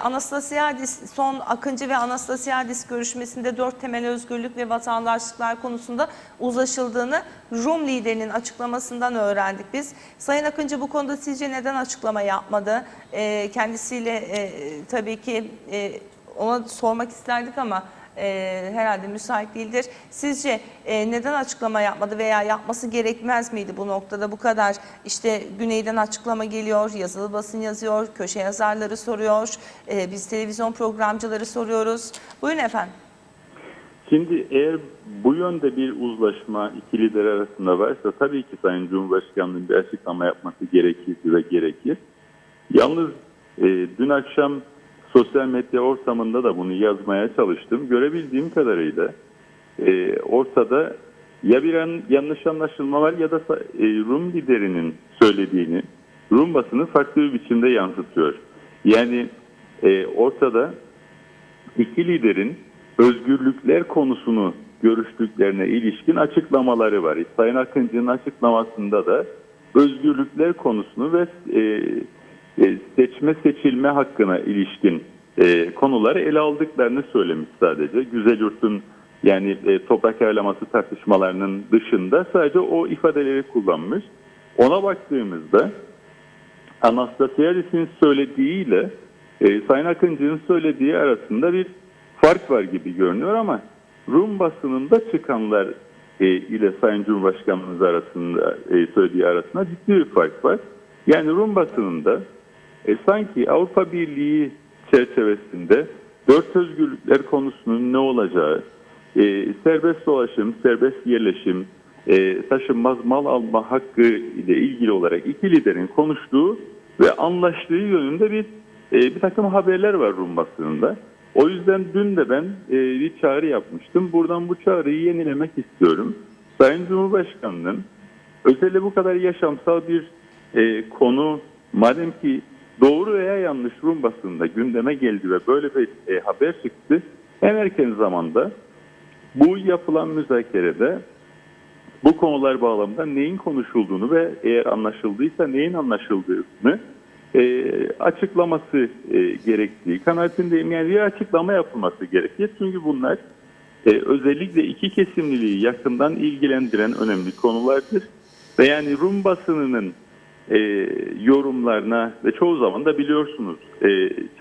Anastasiadis, son Akıncı ve Anastasiadis görüşmesinde 4 temel özgürlük ve vatandaşlıklar konusunda uzlaşıldığını Rum liderinin açıklamasından öğrendik biz. Sayın Akıncı bu konuda sizce neden açıklama yapmadı? Kendisiyle tabii ki ona sormak isterdik ama herhalde müsait değildir. Sizce neden açıklama yapmadı veya yapması gerekmez miydi bu noktada? Bu kadar işte güneyden açıklama geliyor, yazılı basın yazıyor, köşe yazarları soruyor, biz televizyon programcıları soruyoruz. Buyurun efendim. Şimdi eğer bu yönde bir uzlaşma iki lider arasında varsa tabii ki Sayın Cumhurbaşkanı'nın bir açıklama yapması gerekir ve gerekir. Yalnız dün akşam sosyal medya ortamında da bunu yazmaya çalıştım. Görebildiğim kadarıyla ortada ya bir yanlış anlaşılma var ya da Rum liderinin söylediğini Rum basını farklı bir biçimde yansıtıyor. Yani ortada iki liderin özgürlükler konusunu görüştüklerine ilişkin açıklamaları var. Sayın Akıncı'nın açıklamasında da özgürlükler konusunu ve seçme seçilme hakkına ilişkin konuları ele aldıklarını söylemiş sadece. Güzelyurt'un yani toprak ayarlaması tartışmalarının dışında sadece o ifadeleri kullanmış. Ona baktığımızda Anastasiadis'in söylediğiyle Sayın Akıncı'nın söylediği arasında bir fark var gibi görünüyor ama Rum basınında çıkanlar ile Sayın Cumhurbaşkanımız arasında söylediği arasında ciddi bir fark var. Yani Rum basınında sanki Avrupa Birliği çerçevesinde 4 özgürlükler konusunun ne olacağı, serbest dolaşım, serbest yerleşim, taşınmaz mal alma hakkı ile ilgili olarak iki liderin konuştuğu ve anlaştığı yönünde bir takım haberler var Rum basınında. O yüzden dün de ben bir çağrı yapmıştım. Buradan bu çağrıyı yenilemek istiyorum. Sayın Cumhurbaşkanı'nın özellikle bu kadar yaşamsal bir konu madem ki doğru veya yanlış Rum basınında gündeme geldi ve böyle bir haber çıktı, en erken zamanda bu yapılan müzakerede bu konular bağlamında neyin konuşulduğunu ve eğer anlaşıldıysa neyin anlaşıldığını açıklaması gerektiği kanaatindeyim. Yani bir açıklama yapılması gerekir. Çünkü bunlar özellikle iki kesimliliği yakından ilgilendiren önemli konulardır. Ve yani Rum basınının yorumlarına ve çoğu zaman da biliyorsunuz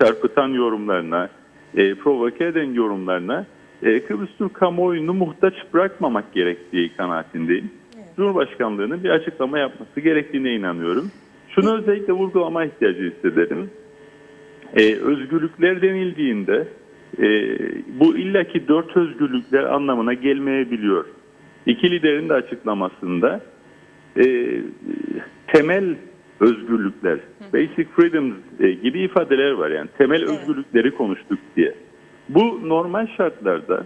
çarpıtan yorumlarına, provoke eden yorumlarına Kıbrıs Türk kamuoyunu muhtaç bırakmamak gerektiği kanaatindeyim. Evet. Cumhurbaşkanlığının bir açıklama yapması gerektiğine inanıyorum. Şunu özellikle vurgulama ihtiyacı hissederim. Özgürlükler denildiğinde bu illaki 4 özgürlükler anlamına gelmeyebiliyor. İki liderin de açıklamasında temel özgürlükler, basic freedoms gibi ifadeler var. Yani temel özgürlükleri konuştuk diye. Bu normal şartlarda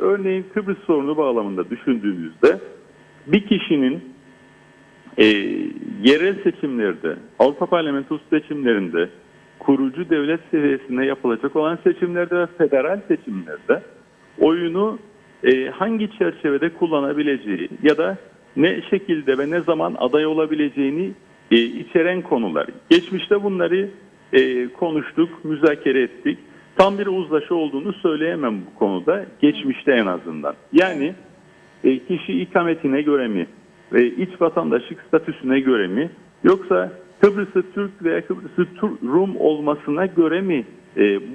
örneğin Kıbrıs sorunu bağlamında düşündüğümüzde bir kişinin yerel seçimlerde, Avrupa Parlamentosu seçimlerinde, kurucu devlet seviyesinde yapılacak olan seçimlerde ve federal seçimlerde oyunu hangi çerçevede kullanabileceği ya da ne şekilde ve ne zaman aday olabileceğini içeren konular. Geçmişte bunları konuştuk, müzakere ettik. Tam bir uzlaşı olduğunu söyleyemem bu konuda, geçmişte en azından. Yani kişi ikametine göre mi, iç vatandaşlık statüsüne göre mi, yoksa Kıbrıs'ı Türk veya Kıbrıs'ı Rum olmasına göre mi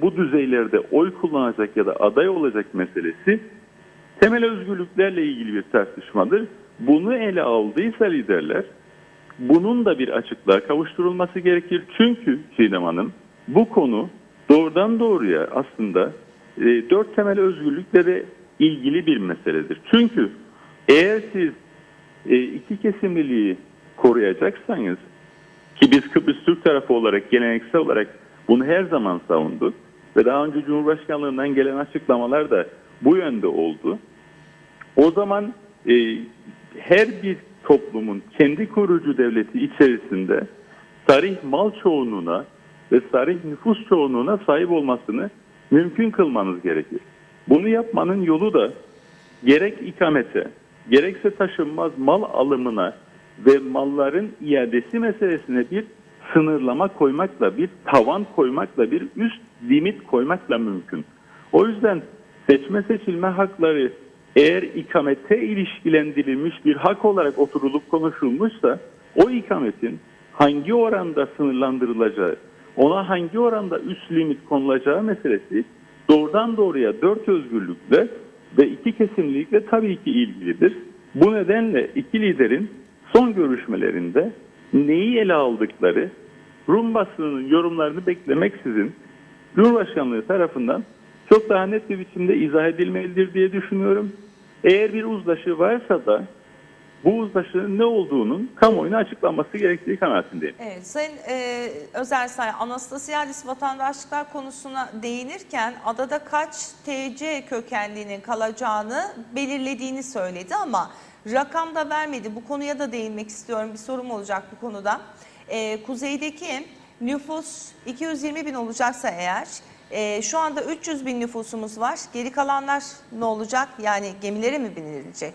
bu düzeylerde oy kullanacak ya da aday olacak meselesi temel özgürlüklerle ilgili bir tartışmadır. Bunu ele aldıysa liderler, bunun da bir açıklığa kavuşturulması gerekir. Çünkü Çiğdem Hanım, bu konu doğrudan doğruya aslında 4 temel özgürlükle de ilgili bir meseledir. Çünkü eğer siz iki kesimliliği koruyacaksanız, ki biz Kıbrıs Türk tarafı olarak geleneksel olarak bunu her zaman savunduk ve daha önce Cumhurbaşkanlığından gelen açıklamalar da bu yönde oldu. O zaman her bir toplumun kendi kurucu devleti içerisinde sarih mal çoğunluğuna ve sarih nüfus çoğunluğuna sahip olmasını mümkün kılmanız gerekir. Bunu yapmanın yolu da gerek ikamete, gerekse taşınmaz mal alımına ve malların iadesi meselesine bir sınırlama koymakla, bir tavan koymakla, bir üst limit koymakla mümkün. O yüzden seçme seçilme hakları eğer ikamete ilişkilendirilmiş bir hak olarak oturulup konuşulmuşsa, o ikametin hangi oranda sınırlandırılacağı, ona hangi oranda üst limit konulacağı meselesi doğrudan doğruya 4 özgürlükle ve iki kesimlilikle tabii ki ilgilidir. Bu nedenle iki liderin son görüşmelerinde neyi ele aldıkları, Rum basınının yorumlarını beklemeksizin Cumhurbaşkanlığı tarafından çok daha net bir biçimde izah edilmelidir diye düşünüyorum. Eğer bir uzlaşı varsa da bu uzlaşının ne olduğunun kamuoyuna açıklanması gerektiği kanaatindeyim. Evet, Sayın Özersay, Anastasiadis vatandaşlıklar konusuna değinirken adada kaç TC kökenlinin kalacağını belirlediğini söyledi ama rakam da vermedi. Bu konuya da değinmek istiyorum. Bir sorum olacak bu konuda. Kuzeydeki nüfus 220 bin olacaksa eğer, şu anda 300 bin nüfusumuz var. Geri kalanlar ne olacak? Yani gemilere mi binilecek?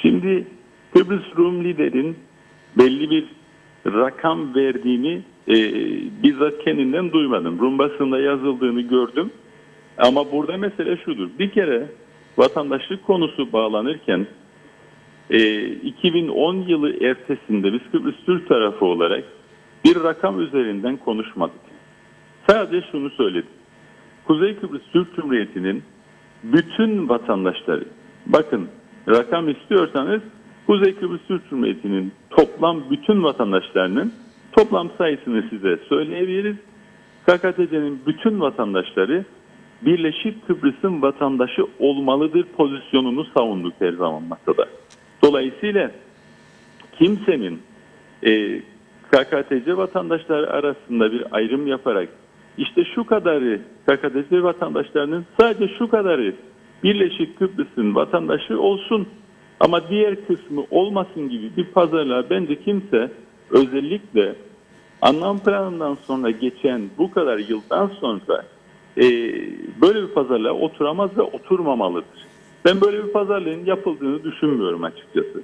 Şimdi Kıbrıs Rum liderin belli bir rakam verdiğini bizzat kendinden duymadım. Rum basında yazıldığını gördüm. Ama burada mesele şudur. Bir kere vatandaşlık konusu bağlanırken 2010 yılı ertesinde biz Kıbrıs Türk tarafı olarak bir rakam üzerinden konuşmadık. Sadece şunu söyledik. Kuzey Kıbrıs Türk Cumhuriyeti'nin bütün vatandaşları, bakın rakam istiyorsanız Kuzey Kıbrıs Türk Cumhuriyeti'nin toplam bütün vatandaşlarının toplam sayısını size söyleyebiliriz. KKTC'nin bütün vatandaşları Birleşik Kıbrıs'ın vatandaşı olmalıdır pozisyonunu savunduk her zaman masada. Dolayısıyla kimsenin KKTC vatandaşları arasında bir ayrım yaparak işte şu kadarı KKTC vatandaşlarının sadece şu kadarı Birleşik Kıbrıs'ın vatandaşı olsun ama diğer kısmı olmasın gibi bir pazarlığa bence kimse, özellikle anlam planından sonra geçen bu kadar yıldan sonra böyle bir pazarlığa oturamaz ve oturmamalıdır. Ben böyle bir pazarlığın yapıldığını düşünmüyorum açıkçası.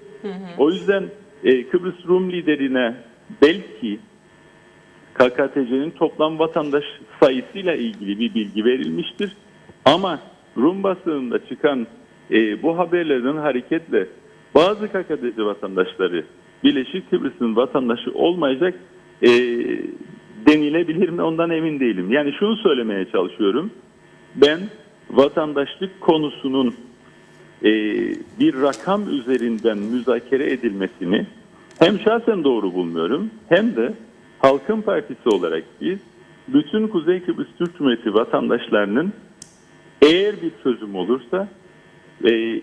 O yüzden Kıbrıs Rum liderine belki KKTC'nin toplam vatandaş sayısıyla ilgili bir bilgi verilmiştir. Ama Rum basınında çıkan bu haberlerden hareketle bazı KKTC vatandaşları Birleşik Kıbrıs'ın vatandaşı olmayacak denilebilir mi, ondan emin değilim. Yani şunu söylemeye çalışıyorum. Ben vatandaşlık konusunun bir rakam üzerinden müzakere edilmesini hem şahsen doğru bulmuyorum hem de Halkın Partisi olarak biz bütün Kuzey Kıbrıs Türk Cumhuriyeti vatandaşlarının eğer bir çözüm olursa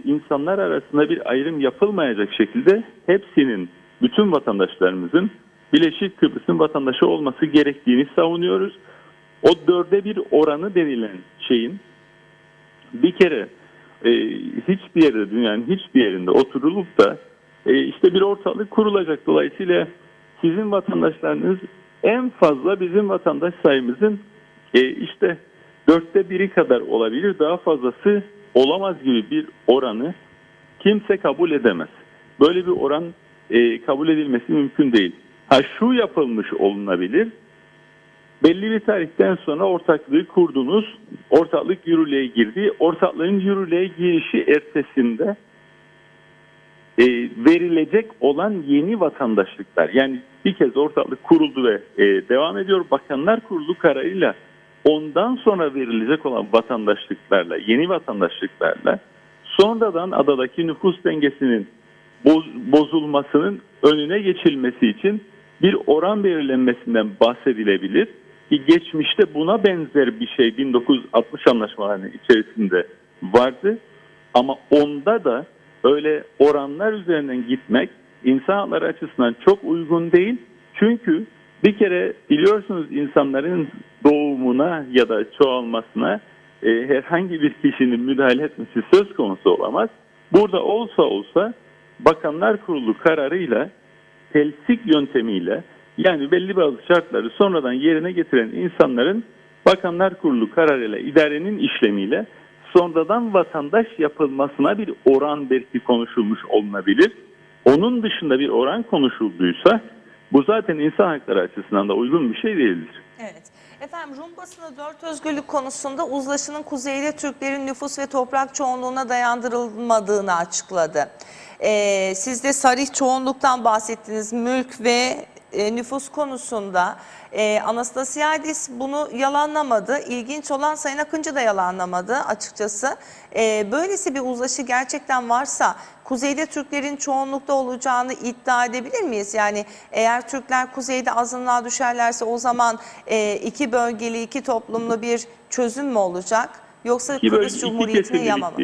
insanlar arasında bir ayrım yapılmayacak şekilde hepsinin, bütün vatandaşlarımızın Birleşik Kıbrıs'ın vatandaşı olması gerektiğini savunuyoruz. O 4'e 1 oranı denilen şeyin bir kere hiçbir yerde, dünyanın hiçbir yerinde oturulup da işte bir ortalık kurulacak. Dolayısıyla sizin vatandaşlarınız en fazla bizim vatandaş sayımızın işte 4'te 1'i kadar olabilir, daha fazlası olamaz gibi bir oranı kimse kabul edemez. böyle bir oran kabul edilmesi mümkün değil. Ha, şu yapılmış olunabilir. Belli bir tarihten sonra ortaklığı kurdunuz, ortaklık yürürlüğe girdi. Ortaklığın yürürlüğe girişi ertesinde verilecek olan yeni vatandaşlıklar, yani bir kez ortaklık kuruldu ve devam ediyor. Bakanlar Kurulu kararıyla ondan sonra verilecek olan vatandaşlıklarla, yeni vatandaşlıklarla sonradan adadaki nüfus dengesinin bozulmasının önüne geçilmesi için bir oran belirlenmesinden bahsedilebilir. Ki geçmişte buna benzer bir şey 1960 anlaşmalarının içerisinde vardı. Ama onda da öyle oranlar üzerinden gitmek insan hakları açısından çok uygun değil. Çünkü bir kere biliyorsunuz insanların doğumuna ya da çoğalmasına herhangi bir kişinin müdahale etmesi söz konusu olamaz. Burada olsa Bakanlar Kurulu kararıyla telsik yöntemiyle, yani belli bazı şartları sonradan yerine getiren insanların Bakanlar Kurulu kararıyla, idarenin işlemiyle sonradan vatandaş yapılmasına bir oran belki konuşulmuş olunabilir. Onun dışında bir oran konuşulduysa bu zaten insan hakları açısından da uygun bir şey değildir. Evet. Efendim, Rum basını 4 özgürlük konusunda uzlaşının kuzeyde Türklerin nüfus ve toprak çoğunluğuna dayandırılmadığını açıkladı. Siz de sarih çoğunluktan bahsettiniz. Mülk ve nüfus konusunda Anastasiadis bunu yalanlamadı. İlginç olan Sayın Akıncı da yalanlamadı açıkçası. Böylesi bir uzlaşı gerçekten varsa kuzeyde Türklerin çoğunlukta olacağını iddia edebilir miyiz? Yani eğer Türkler kuzeyde azınlığa düşerlerse o zaman iki bölgeli, iki toplumlu bir çözüm mü olacak? Yoksa Kıbrıs Cumhuriyeti'ne yama mı?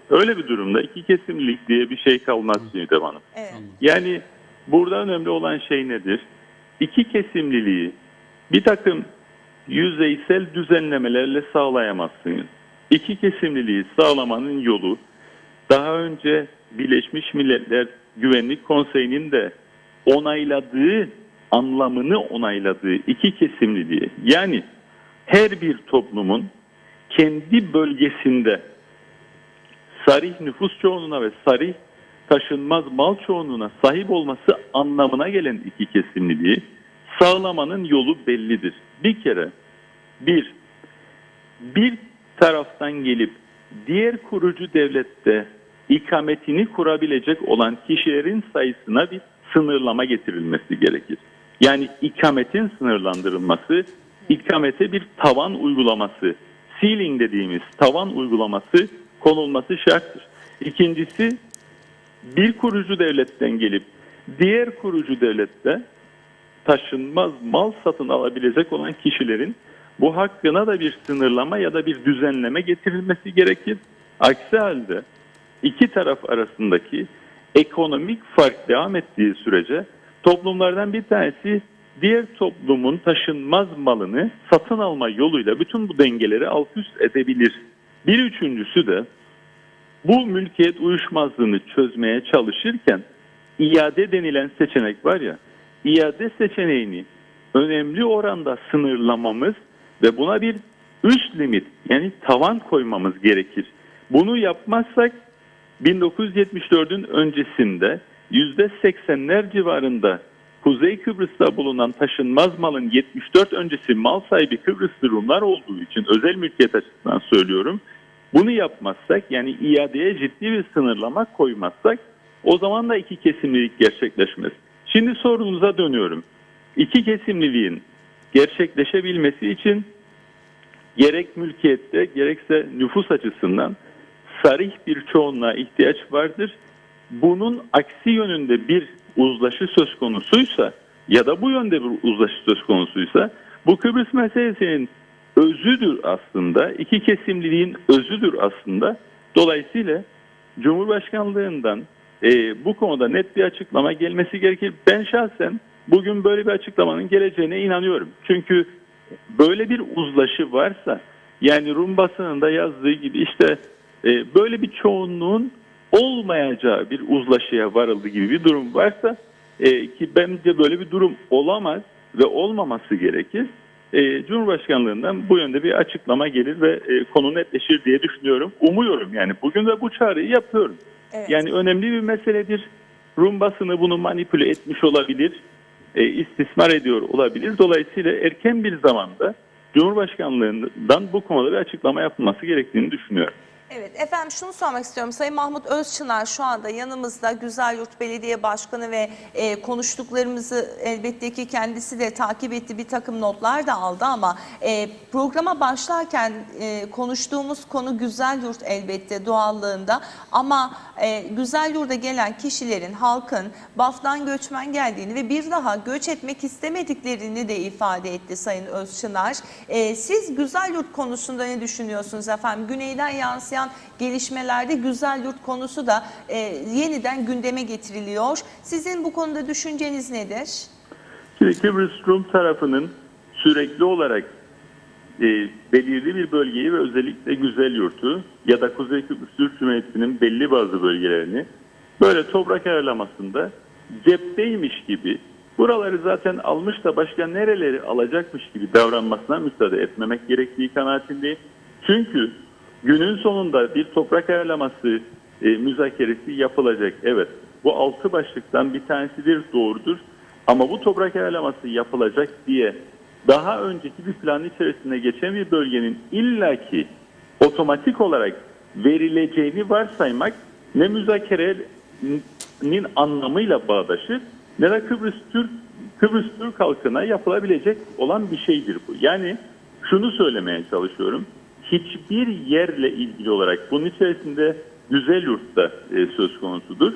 Öyle bir durumda iki kesimlilik diye bir şey kalmaz Nidem Hanım. Evet. Yani burada önemli olan şey nedir? İki kesimliliği bir takım yüzeysel düzenlemelerle sağlayamazsınız. İki kesimliliği sağlamanın yolu daha önce Birleşmiş Milletler Güvenlik Konseyi'nin de onayladığı, anlamını onayladığı iki kesimliliği, yani her bir toplumun kendi bölgesinde sarih nüfus çoğunluğuna ve sarih taşınmaz mal çoğunluğuna sahip olması anlamına gelen iki kesimliliği sağlamanın yolu bellidir. Bir kere bir taraftan gelip diğer kurucu devlette ikametini kurabilecek olan kişilerin sayısına bir sınırlama getirilmesi gerekir. Yani ikametin sınırlandırılması, ikamete bir tavan uygulaması, ceiling dediğimiz tavan uygulaması konulması şarttır. İkincisi, bir kurucu devletten gelip diğer kurucu devlette taşınmaz mal satın alabilecek olan kişilerin bu hakkına da bir sınırlama ya da bir düzenleme getirilmesi gerekir. Aksi halde iki taraf arasındaki ekonomik fark devam ettiği sürece toplumlardan bir tanesi diğer toplumun taşınmaz malını satın alma yoluyla bütün bu dengeleri alt üst edebilir. Bir üçüncüsü de bu mülkiyet uyuşmazlığını çözmeye çalışırken iade denilen seçenek var ya, iade seçeneğini önemli oranda sınırlamamız ve buna bir üst limit, yani tavan koymamız gerekir. Bunu yapmazsak 1974'ün öncesinde %80'ler civarında Kuzey Kıbrıs'ta bulunan taşınmaz malın 74 öncesi mal sahibi Kıbrıslı Rumlar olduğu için özel mülkiyet açısından söylüyorum. Bunu yapmazsak, yani iadeye ciddi bir sınırlama koymazsak o zaman da iki kesimlilik gerçekleşmez. Şimdi sorunuza dönüyorum. İki kesimliliğin gerçekleşebilmesi için gerek mülkiyette gerekse nüfus açısından sarih bir çoğunluğa ihtiyaç vardır. Bunun aksi yönünde bir uzlaşı söz konusuysa ya da bu yönde bir uzlaşı söz konusuysa bu Kıbrıs meselesinin özüdür aslında, iki kesimliliğin özüdür aslında. Dolayısıyla Cumhurbaşkanlığından bu konuda net bir açıklama gelmesi gerekir. Ben şahsen bugün böyle bir açıklamanın geleceğine inanıyorum. Çünkü böyle bir uzlaşı varsa, yani Rum basınında yazdığı gibi işte böyle bir çoğunluğun olmayacağı bir uzlaşıya varıldı gibi bir durum varsa ki bence böyle bir durum olamaz ve olmaması gerekir. Cumhurbaşkanlığından bu yönde bir açıklama gelir ve konu netleşir diye düşünüyorum. Umuyorum, yani bugün de bu çağrıyı yapıyorum. Evet. Yani önemli bir meseledir. Rum basını bunu manipüle etmiş olabilir, istismar ediyor olabilir. Dolayısıyla erken bir zamanda Cumhurbaşkanlığından bu konuda bir açıklama yapılması gerektiğini düşünüyorum. Evet efendim, şunu sormak istiyorum. Sayın Mahmut Özçınar şu anda yanımızda, Güzelyurt Belediye Başkanı ve konuştuklarımızı elbette ki kendisi de takip etti, bir takım notlar da aldı ama programa başlarken konuştuğumuz konu Güzelyurt elbette doğallığında ama Güzelyurt'a gelen kişilerin, halkın Baf'tan göçmen geldiğini ve bir daha göç etmek istemediklerini de ifade etti Sayın Özçınar. Siz Güzelyurt konusunda ne düşünüyorsunuz efendim? Güneyden yansıyan gelişmelerde Güzelyurt konusu da yeniden gündeme getiriliyor. Sizin bu konuda düşünceniz nedir? Şimdi Kıbrıs Rum tarafının sürekli olarak belirli bir bölgeyi ve özellikle Güzelyurt'u ya da Kuzey Kıbrıs Türk Cumhuriyeti'nin belli bazı bölgelerini böyle toprak ayarlamasında cepteymiş gibi, buraları zaten almış da başka nereleri alacakmış gibi davranmasına müsaade etmemek gerektiği kanaatindeyim. Çünkü günün sonunda bir toprak ayarlaması müzakeresi yapılacak. Evet, bu 6 başlıktan bir tanesidir, doğrudur. Ama bu toprak ayarlaması yapılacak diye daha önceki bir plan içerisinde geçen bir bölgenin illaki otomatik olarak verileceğini varsaymak ne müzakerenin anlamıyla bağdaşır ne de Kıbrıs Türk halkına yapılabilecek olan bir şeydir bu. Yani şunu söylemeye çalışıyorum. Hiçbir yerle ilgili olarak bunun içerisinde Güzelyurt'ta söz konusudur.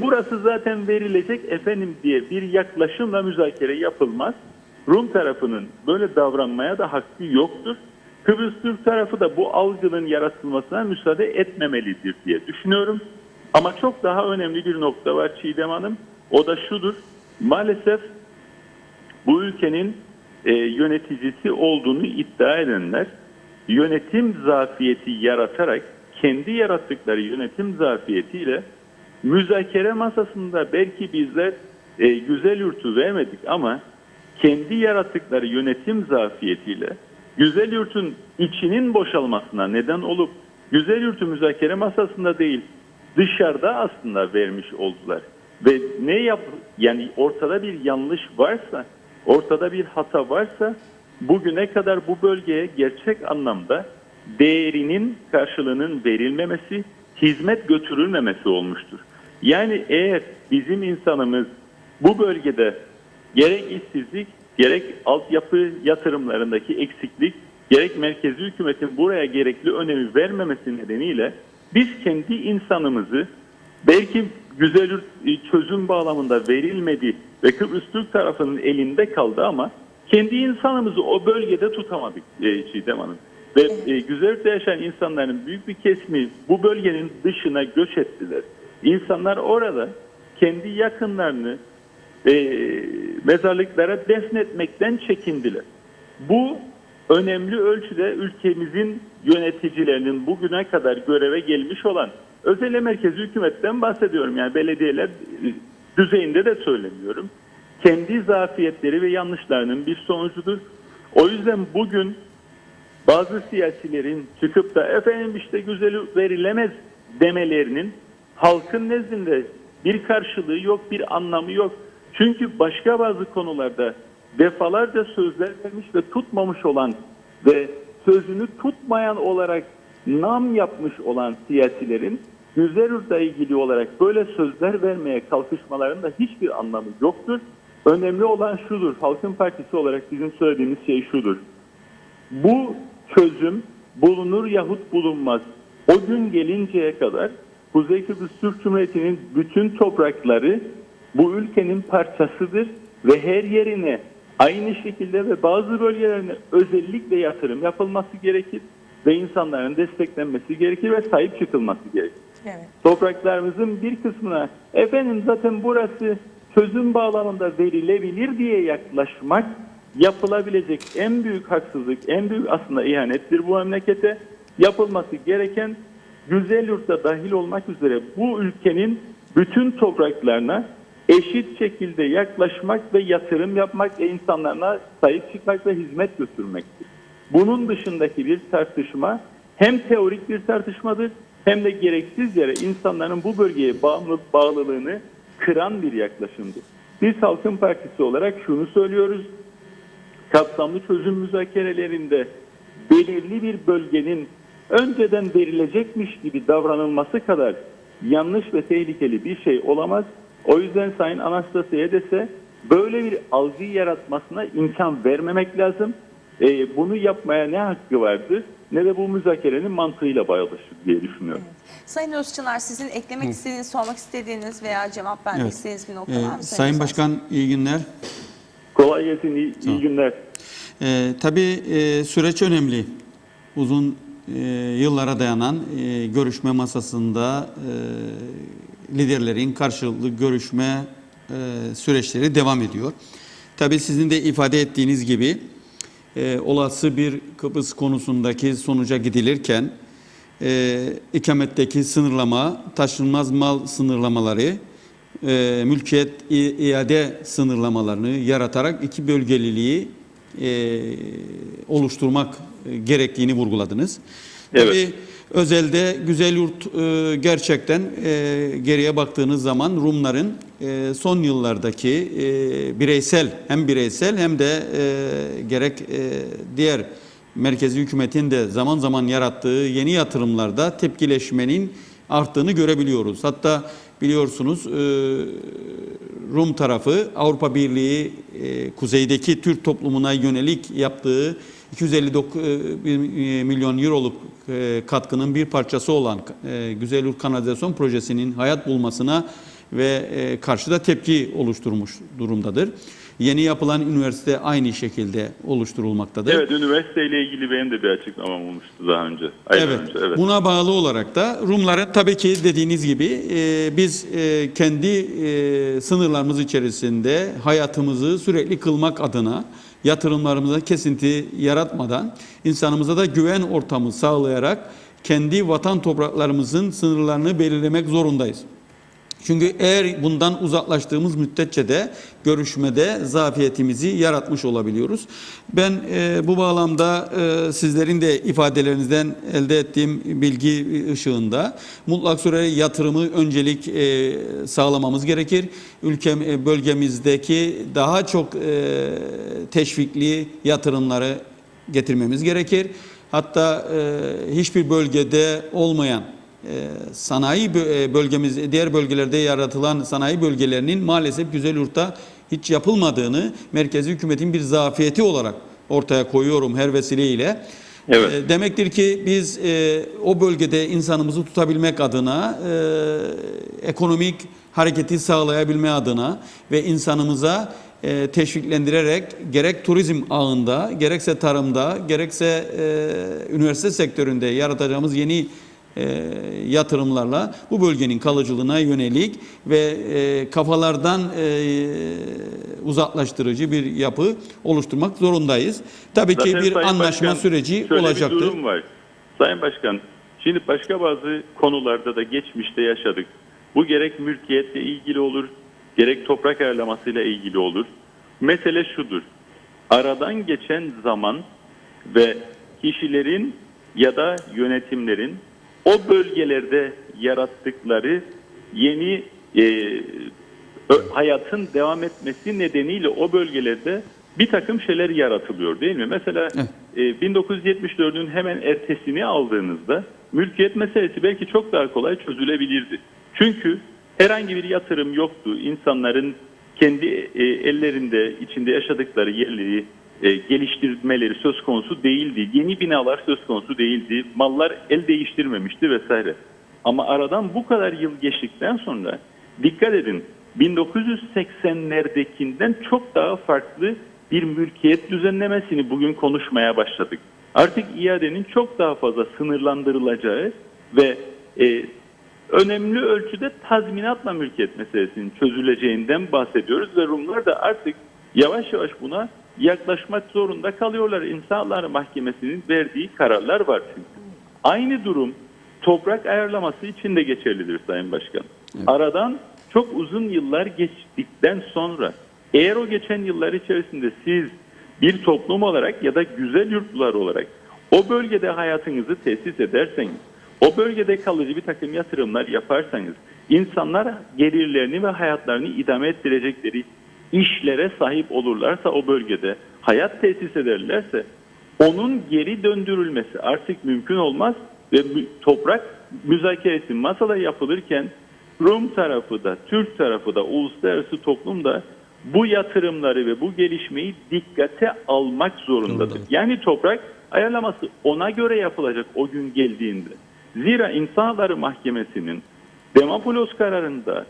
Burası zaten verilecek efendim diye bir yaklaşımla müzakere yapılmaz. Rum tarafının böyle davranmaya da hakkı yoktur. Kıbrıs Türk tarafı da bu algının yaratılmasına müsaade etmemelidir diye düşünüyorum. Ama çok daha önemli bir nokta var Çiğdem Hanım. O da şudur. Maalesef bu ülkenin yöneticisi olduğunu iddia edenler yönetim zafiyeti yaratarak kendi yarattıkları yönetim zafiyetiyle müzakere masasında belki bizler Güzelyurt'u vermedik ama kendi yarattıkları yönetim zafiyetiyle Güzelyurt'un içinin boşalmasına neden olup Güzelyurt'u müzakere masasında değil dışarıda aslında vermiş oldular. Ve yani ortada bir yanlış varsa, ortada bir hata varsa bugüne kadar bu bölgeye gerçek anlamda değerinin karşılığının verilmemesi, hizmet götürülmemesi olmuştur. Yani eğer bizim insanımız bu bölgede gerek işsizlik, gerek altyapı yatırımlarındaki eksiklik, gerek merkezi hükümetin buraya gerekli önemi vermemesi nedeniyle biz kendi insanımızı belki Güzelyurt çözüm bağlamında verilmedi ve Kıbrıs Türk tarafının elinde kaldı ama kendi insanımızı o bölgede tutamadık Çiğdem Hanım. Ve Güzelyurt'ta yaşayan insanların büyük bir kesimi bu bölgenin dışına göç ettiler. İnsanlar orada kendi yakınlarını mezarlıklara defnetmekten çekindiler. Bu önemli ölçüde ülkemizin yöneticilerinin bugüne kadar göreve gelmiş olan özel merkezi hükümetten bahsediyorum. Yani belediyeler düzeyinde de söylemiyorum. Kendi zafiyetleri ve yanlışlarının bir sonucudur. O yüzden bugün bazı siyasilerin çıkıp da efendim işte güzeli verilemez demelerinin halkın nezdinde bir karşılığı yok, bir anlamı yok. Çünkü başka bazı konularda defalarca sözler vermiş ve tutmamış olan ve sözünü tutmayan olarak nam yapmış olan siyasilerin Güzelyurt'la ilgili olarak böyle sözler vermeye kalkışmalarında hiçbir anlamı yoktur. Önemli olan şudur, Halkın Partisi olarak bizim söylediğimiz şey şudur. Bu çözüm bulunur yahut bulunmaz. O gün gelinceye kadar Kuzey Kıbrıs Türk Cumhuriyeti'nin bütün toprakları bu ülkenin parçasıdır ve her yerine aynı şekilde ve bazı bölgelerine özellikle yatırım yapılması gerekir ve insanların desteklenmesi gerekir ve sahip çıkılması gerekir. Evet. Topraklarımızın bir kısmına efendim zaten burası çözüm bağlamında verilebilir diye yaklaşmak yapılabilecek en büyük haksızlık, en büyük aslında ihanettir bu memlekete. Yapılması gereken Güzelyurt'ta dahil olmak üzere bu ülkenin bütün topraklarına eşit şekilde yaklaşmak ve yatırım yapmak ve insanlarına sahip çıkmak ve hizmet götürmektir. Bunun dışındaki bir tartışma hem teorik bir tartışmadır hem de gereksiz yere insanların bu bölgeye bağlılığını kıran bir yaklaşımdı. Biz Halkın Partisi olarak şunu söylüyoruz. Kapsamlı çözüm müzakerelerinde belirli bir bölgenin önceden verilecekmiş gibi davranılması kadar yanlış ve tehlikeli bir şey olamaz. O yüzden Sayın Anastasiades'e böyle bir algıyı yaratmasına imkan vermemek lazım. Bunu yapmaya ne hakkı vardı ne de bu müzakerenin mantığıyla bağdaşır diye düşünüyorum. Sayın Özçınar, sizin eklemek istediğiniz, sormak istediğiniz veya cevap vermek istediğiniz bir nokta var mı? Sayın Başkan, iyi günler. Kolay gelsin, iyi günler. Tabii süreç önemli. Uzun yıllara dayanan görüşme masasında liderlerin karşılıklı görüşme süreçleri devam ediyor. Tabii sizin de ifade ettiğiniz gibi olası bir Kıbrıs konusundaki sonuca gidilirken ikametteki sınırlama, taşınmaz mal sınırlamaları, mülkiyet iade sınırlamalarını yaratarak iki bölgeliliği oluşturmak gerektiğini vurguladınız. Evet. Tabii özelde Güzelyurt gerçekten geriye baktığınız zaman Rumların son yıllardaki bireysel hem de gerek diğer merkezi hükümetin de zaman zaman yarattığı yeni yatırımlarda tepkileşmenin arttığını görebiliyoruz. Hatta biliyorsunuz Rum tarafı Avrupa Birliği kuzeydeki Türk toplumuna yönelik yaptığı 259 milyon euroluk katkının bir parçası olan Güzelyurt Kanalizasyon Projesi'nin hayat bulmasına ve karşıda tepki oluşturmuş durumdadır. Yeni yapılan üniversite aynı şekilde oluşturulmaktadır. Evet, üniversiteyle ilgili benim de bir açıklamam olmuştu daha önce. Evet. Buna bağlı olarak da Rumların tabii ki dediğiniz gibi biz kendi sınırlarımız içerisinde hayatımızı sürekli kılmak adına yatırımlarımıza kesinti yaratmadan insanımıza da güven ortamı sağlayarak kendi vatan topraklarımızın sınırlarını belirlemek zorundayız. Çünkü eğer bundan uzaklaştığımız müddetçe de görüşmede zafiyetimizi yaratmış olabiliyoruz. Ben bu bağlamda sizlerin de ifadelerinizden elde ettiğim bilgi ışığında mutlak surette yatırımı öncelik sağlamamız gerekir. Bölgemizdeki daha çok teşvikli yatırımları getirmemiz gerekir. Hatta hiçbir bölgede olmayan sanayi bölgemiz, diğer bölgelerde yaratılan sanayi bölgelerinin maalesef Güzelyurt'ta hiç yapılmadığını merkezi hükümetin bir zafiyeti olarak ortaya koyuyorum her vesileyle. Evet. Demektir ki biz o bölgede insanımızı tutabilmek adına, ekonomik hareketi sağlayabilme adına ve insanımıza teşviklendirerek gerek turizm ağında, gerekse tarımda, gerekse üniversite sektöründe yaratacağımız yeni yatırımlarla bu bölgenin kalıcılığına yönelik ve kafalardan uzaklaştırıcı bir yapı oluşturmak zorundayız. Tabii ki Zaten bir Sayın anlaşma Başkan, süreci şöyle olacaktır. bir durum var. Sayın Başkan, şimdi başka bazı konularda da geçmişte yaşadık. Bu gerek mülkiyetle ilgili olur, gerek toprak ayarlamasıyla ilgili olur. Mesele şudur. Aradan geçen zaman ve kişilerin ya da yönetimlerin o bölgelerde yarattıkları yeni hayatın devam etmesi nedeniyle o bölgelerde bir takım şeyler yaratılıyor değil mi? Mesela 1974'ün hemen ertesini aldığınızda mülkiyet meselesi belki çok daha kolay çözülebilirdi. Çünkü herhangi bir yatırım yoktu. İnsanların kendi ellerinde içinde yaşadıkları yerleri geliştirmeleri söz konusu değildi. Yeni binalar söz konusu değildi. Mallar el değiştirmemişti vesaire. Ama aradan bu kadar yıl geçtikten sonra dikkat edin 1980'lerdekinden çok daha farklı bir mülkiyet düzenlemesini bugün konuşmaya başladık. Artık iadenin çok daha fazla sınırlandırılacağı ve önemli ölçüde tazminatla mülkiyet meselesinin çözüleceğinden bahsediyoruz ve Rumlar da artık yavaş yavaş buna yaklaşmak zorunda kalıyorlar. İnsan Hakları Mahkemesi'nin verdiği kararlar var çünkü. Aynı durum toprak ayarlaması için de geçerlidir Sayın Başkan. Evet. Aradan çok uzun yıllar geçtikten sonra eğer o geçen yıllar içerisinde siz bir toplum olarak ya da Güzelyurtlular olarak o bölgede hayatınızı tesis ederseniz, o bölgede kalıcı bir takım yatırımlar yaparsanız, insanlar gelirlerini ve hayatlarını idame ettirecekleri işlere sahip olurlarsa, o bölgede hayat tesis ederlerse onun geri döndürülmesi artık mümkün olmaz ve toprak müzakeresi masada yapılırken Rum tarafı da, Türk tarafı da, uluslararası toplum da bu yatırımları ve bu gelişmeyi dikkate almak zorundadır. Yani toprak ayarlaması ona göre yapılacak o gün geldiğinde. Zira İnsan Hakları Mahkemesi'nin Demopoulos kararında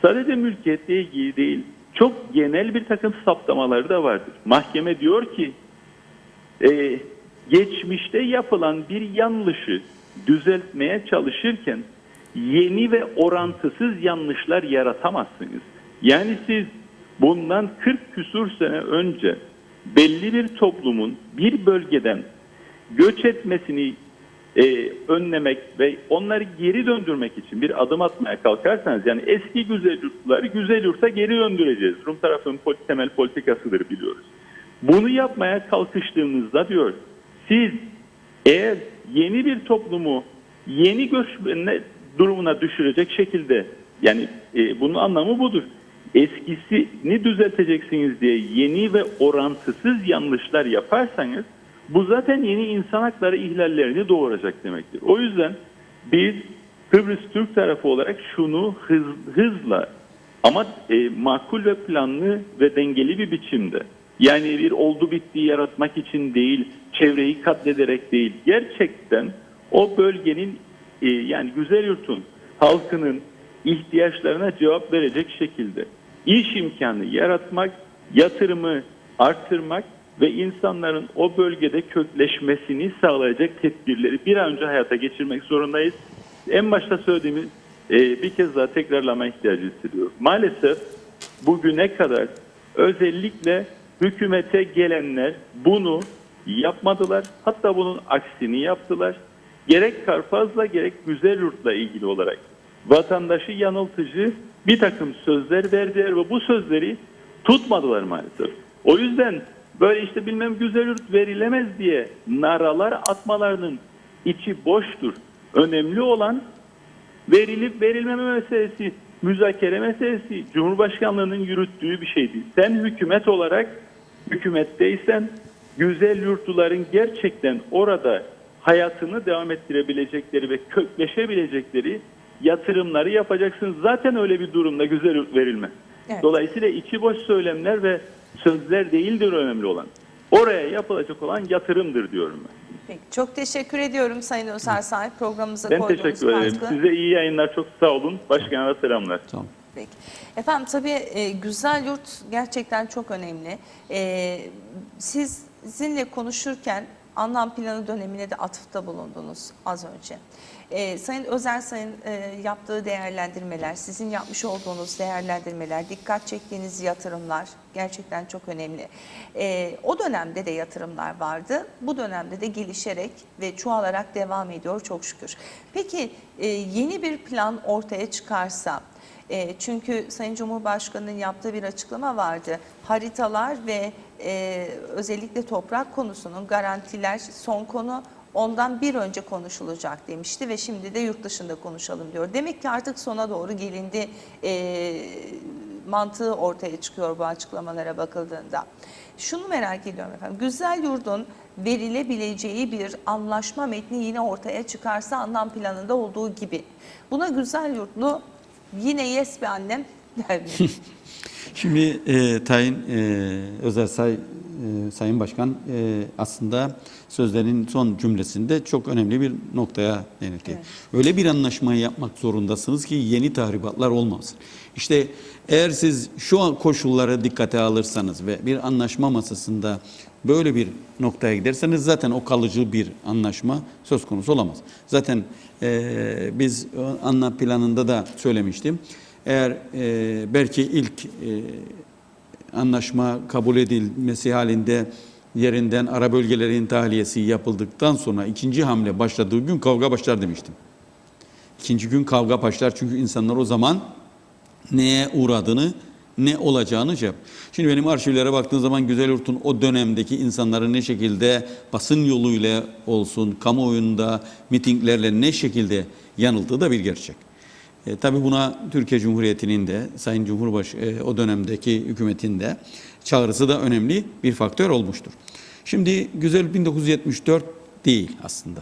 sadece mülkiyetle ilgili değil, çok genel bir takım saptamaları da vardır. Mahkeme diyor ki, geçmişte yapılan bir yanlışı düzeltmeye çalışırken yeni ve orantısız yanlışlar yaratamazsınız. Yani siz bundan 40 küsur sene önce belli bir toplumun bir bölgeden göç etmesini önlemek ve onları geri döndürmek için bir adım atmaya kalkarsanız, yani eski güzel yurtları güzel yurta geri döndüreceğiz. Rum tarafının temel politikasıdır, biliyoruz. Bunu yapmaya kalkıştığınızda diyor, siz eğer yeni bir toplumu yeni göçmenler durumuna düşürecek şekilde, yani bunun anlamı budur. Eskisini düzelteceksiniz diye yeni ve orantısız yanlışlar yaparsanız bu zaten yeni insan hakları ihlallerini doğuracak demektir. O yüzden biz Kıbrıs Türk tarafı olarak şunu hızla ama makul ve planlı ve dengeli bir biçimde, yani bir oldu bittiği yaratmak için değil, çevreyi katlederek değil, gerçekten o bölgenin yani Güzelyurt'un halkının ihtiyaçlarına cevap verecek şekilde iş imkanı yaratmak, yatırımı artırmak ve insanların o bölgede kökleşmesini sağlayacak tedbirleri bir an önce hayata geçirmek zorundayız. En başta söylediğimiz bir kez daha tekrarlama ihtiyacı hissediyoruz. Maalesef bugüne kadar özellikle hükümete gelenler bunu yapmadılar. Hatta bunun aksini yaptılar. Gerek Karpaz'la gerek Güzelyurt'la ilgili olarak vatandaşı yanıltıcı bir takım sözler verdiler ve bu sözleri tutmadılar maalesef. O yüzden böyle işte bilmem Güzelyurt verilemez diye naralar atmalarının içi boştur. Önemli olan verilip verilmeme meselesi, müzakere meselesi, Cumhurbaşkanlığının yürüttüğü bir şey değil. Sen hükümet olarak hükümetteysen Güzelyurtluların gerçekten orada hayatını devam ettirebilecekleri ve kökleşebilecekleri yatırımları yapacaksınız. Zaten öyle bir durumda Güzelyurt verilmez. Evet. Dolayısıyla içi boş söylemler ve sözler değildir önemli olan. Oraya yapılacak olan yatırımdır diyorum ben. Peki, çok teşekkür ediyorum Sayın Özersay, programımıza ben koyduğunuz teşekkür ederim. katkı. Size iyi yayınlar, çok sağ olun. Başkan'a selamlar. Tamam. Peki. Efendim tabii Güzelyurt gerçekten çok önemli. Sizinle konuşurken anlam planı dönemine de atıfta bulundunuz az önce. Sayın Özersay'ın yaptığı değerlendirmeler, sizin yapmış olduğunuz değerlendirmeler, dikkat çektiğiniz yatırımlar gerçekten çok önemli. O dönemde de yatırımlar vardı. Bu dönemde de gelişerek ve çoğalarak devam ediyor çok şükür. Peki yeni bir plan ortaya çıkarsa, çünkü Sayın Cumhurbaşkanı'nın yaptığı bir açıklama vardı. Haritalar ve özellikle toprak konusunun garantiler son konu, ondan bir önce konuşulacak demişti ve şimdi de yurt dışında konuşalım diyor. Demek ki artık sona doğru gelindi mantığı ortaya çıkıyor bu açıklamalara bakıldığında. Şunu merak ediyorum efendim, Güzelyurt'un verilebileceği bir anlaşma metni yine ortaya çıkarsa anlam planında olduğu gibi. Buna Güzelyurtlu yine yes be annem der mi? Şimdi Özersay Sayın Başkan aslında sözlerinin son cümlesinde çok önemli bir noktaya değindi. Evet. Öyle bir anlaşmayı yapmak zorundasınız ki yeni tahribatlar olmasın. İşte eğer siz şu an koşulları dikkate alırsanız ve bir anlaşma masasında böyle bir noktaya giderseniz zaten o kalıcı bir anlaşma söz konusu olamaz. Zaten biz anlam planında da söylemiştim. Eğer belki ilk anlaşma kabul edilmesi halinde yerinden ara bölgelerin tahliyesi yapıldıktan sonra ikinci hamle başladığı gün kavga başlar demiştim. İkinci gün kavga başlar çünkü insanlar o zaman neye uğradığını, ne olacağını şey yap. Şimdi benim arşivlere baktığım zaman Güzelyurt'un o dönemdeki insanların ne şekilde basın yoluyla olsun, kamuoyunda, mitinglerle ne şekilde yanıldığı da bir gerçek. Tabii buna Türkiye Cumhuriyeti'nin de Sayın Cumhurbaşkanı o dönemdeki hükümetin de çağrısı da önemli bir faktör olmuştur. Şimdi güzel 1974 değil aslında.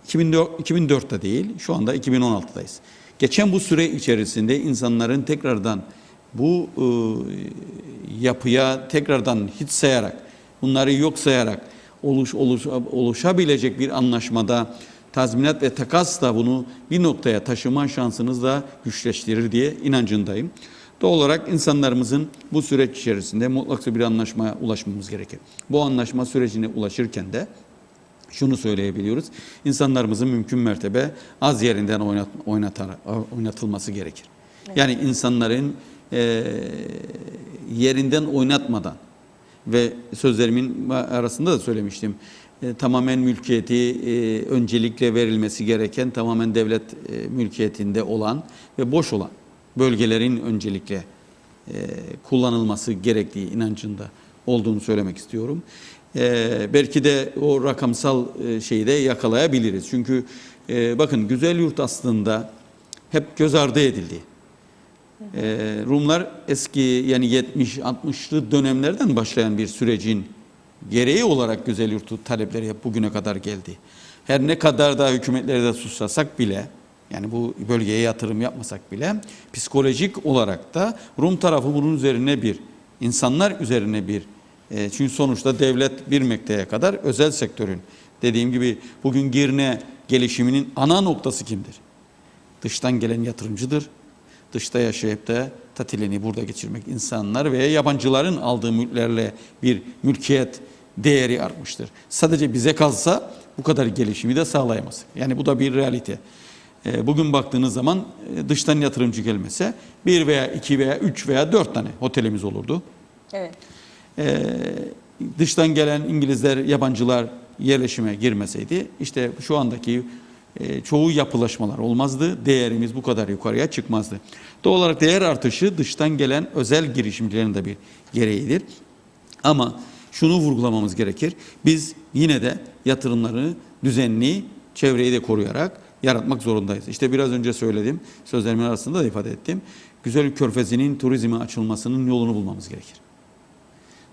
2004'te değil, şu anda 2016'dayız. Geçen bu süre içerisinde insanların tekrardan bu yapıya tekrardan hiç sayarak, bunları yok sayarak oluşabilecek bir anlaşmada tazminat ve takasla bunu bir noktaya taşıma şansınız da güçleştirir diye inancındayım. Doğal olarak insanlarımızın bu süreç içerisinde mutlaka bir anlaşmaya ulaşmamız gerekir. Bu anlaşma sürecine ulaşırken de şunu söyleyebiliyoruz. İnsanlarımızın mümkün mertebe az yerinden oynatılması gerekir. Evet. Yani insanların yerinden oynatmadan ve sözlerimin arasında da söylemiştim. Tamamen mülkiyeti öncelikle verilmesi gereken, tamamen devlet mülkiyetinde olan ve boş olan bölgelerin öncelikle kullanılması gerektiği inancında olduğunu söylemek istiyorum. Belki de o rakamsal şeyi de yakalayabiliriz. Çünkü bakın Güzelyurt aslında hep göz ardı edildi. Rumlar eski yani 70-60'lı dönemlerden başlayan bir sürecin gereği olarak Güzelyurt'u talepleri hep bugüne kadar geldi. Her ne kadar da hükümetleri de suslasak bile, yani bu bölgeye yatırım yapmasak bile psikolojik olarak da Rum tarafı bunun üzerine insanlar üzerine çünkü sonuçta devlet bir noktaya kadar özel sektörün, dediğim gibi bugün Girne gelişiminin ana noktası kimdir? Dıştan gelen yatırımcıdır. Dışta yaşayıp da tatilini burada geçirmek insanlar ve yabancıların aldığı mülklerle bir mülkiyet değeri artmıştır. Sadece bize kalsa bu kadar gelişimi de sağlayamaz. Yani bu da bir realite. Bugün baktığınız zaman dıştan yatırımcı gelmese 1 veya 2 veya 3 veya 4 tane otelimiz olurdu. Evet. Dıştan gelen İngilizler, yabancılar yerleşime girmeseydi işte şu andaki çoğu yapılaşmalar olmazdı. Değerimiz bu kadar yukarıya çıkmazdı. Doğal olarak değer artışı dıştan gelen özel girişimcilerin de bir gereğidir. Ama şunu vurgulamamız gerekir. Biz yine de yatırımları düzenli, çevreyi de koruyarak yaratmak zorundayız. İşte biraz önce söyledim, sözlerimin arasında da ifade ettim. Güzelyurt Körfezi'nin turizme açılmasının yolunu bulmamız gerekir.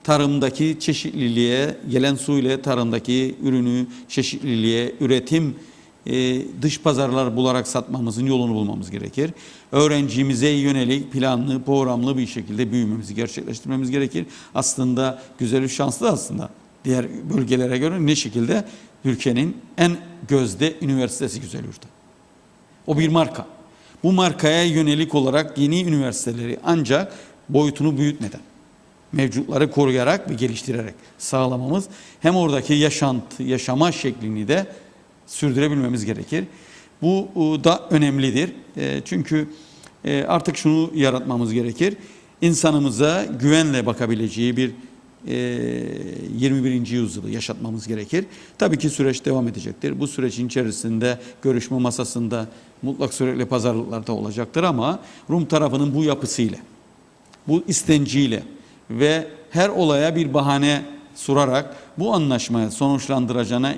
Tarımdaki çeşitliliğe, gelen su ile tarımdaki ürünü çeşitliliğe, üretim, dış pazarlar bularak satmamızın yolunu bulmamız gerekir. Öğrencimize yönelik planlı, programlı bir şekilde büyümemizi gerçekleştirmemiz gerekir. Aslında Güzelyurt şanslı aslında. Diğer bölgelere göre ne şekilde? Türkiye'nin en gözde üniversitesi Güzelyurt'ta. O bir marka. Bu markaya yönelik olarak yeni üniversiteleri ancak boyutunu büyütmeden, mevcutları koruyarak ve geliştirerek sağlamamız hem oradaki yaşama şeklini de sürdürebilmemiz gerekir. Bu da önemlidir. Çünkü artık şunu yaratmamız gerekir. İnsanımıza güvenle bakabileceği bir 21. yüzyılı yaşatmamız gerekir. Tabii ki süreç devam edecektir. Bu sürecin içerisinde görüşme masasında mutlak sürekli pazarlıklarda olacaktır ama Rum tarafının bu yapısıyla, bu istenciyle ve her olaya bir bahane surarak bu anlaşmaya sonuçlandıracağına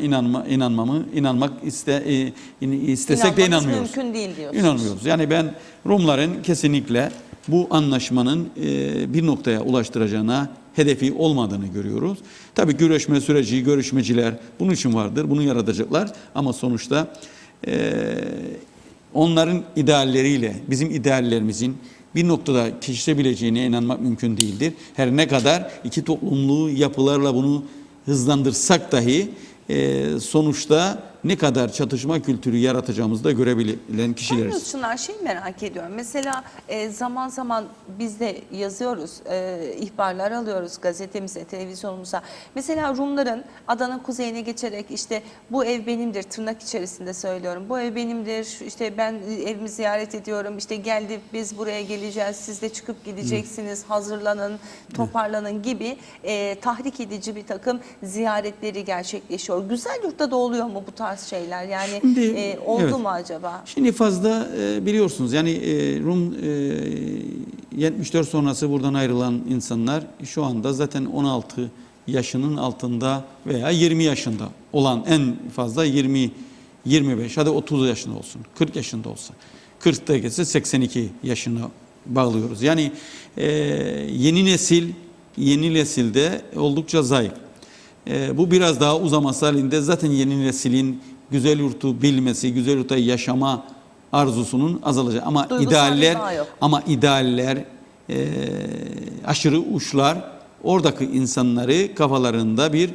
inanmak istesek de inanmıyoruz. Mümkün değil diyorsunuz. İnanmıyoruz. Yani ben Rumların kesinlikle bu anlaşmanın bir noktaya ulaştıracağına hedefi olmadığını görüyoruz. Tabii görüşme süreci, görüşmeciler bunun için vardır. Bunu yaratacaklar ama sonuçta onların idealleriyle bizim ideallerimizin bir noktada kesişebileceğine inanmak mümkün değildir. Her ne kadar iki toplumlu yapılarla bunu hızlandırsak dahi sonuçta ne kadar çatışma kültürü yaratacağımızı da görebilen kişileriz. Çınar merak ediyorum. Mesela zaman zaman biz de yazıyoruz, ihbarlar alıyoruz gazetemize, televizyonumuza. Mesela Rumların Adana kuzeyine geçerek işte bu ev benimdir, tırnak içerisinde söylüyorum. Bu ev benimdir, işte ben evimi ziyaret ediyorum, işte geldi biz buraya geleceğiz, siz de çıkıp gideceksiniz, hazırlanın, toparlanın gibi tahrik edici bir takım ziyaretleri gerçekleşiyor. Güzelyurt'ta da oluyor mu bu tarz şeyler? Yani şimdi, oldu mu acaba? Şimdi fazla biliyorsunuz yani Rum 74 sonrası buradan ayrılan insanlar şu anda zaten 16 yaşının altında veya 20 yaşında olan en fazla 20-25 hadi 30 yaşında olsun 40 yaşında olsa 40'ta geçse 82 yaşına bağlıyoruz. Yani yeni nesilde oldukça zayıf. Bu biraz daha uzaması halinde zaten yeni neslin güzel yurtu bilmesi, güzel yurtta yaşama arzusunun azalacak. Ama Duygusal bir bağ yok. idealler, aşırı uçlar oradaki insanları kafalarında bir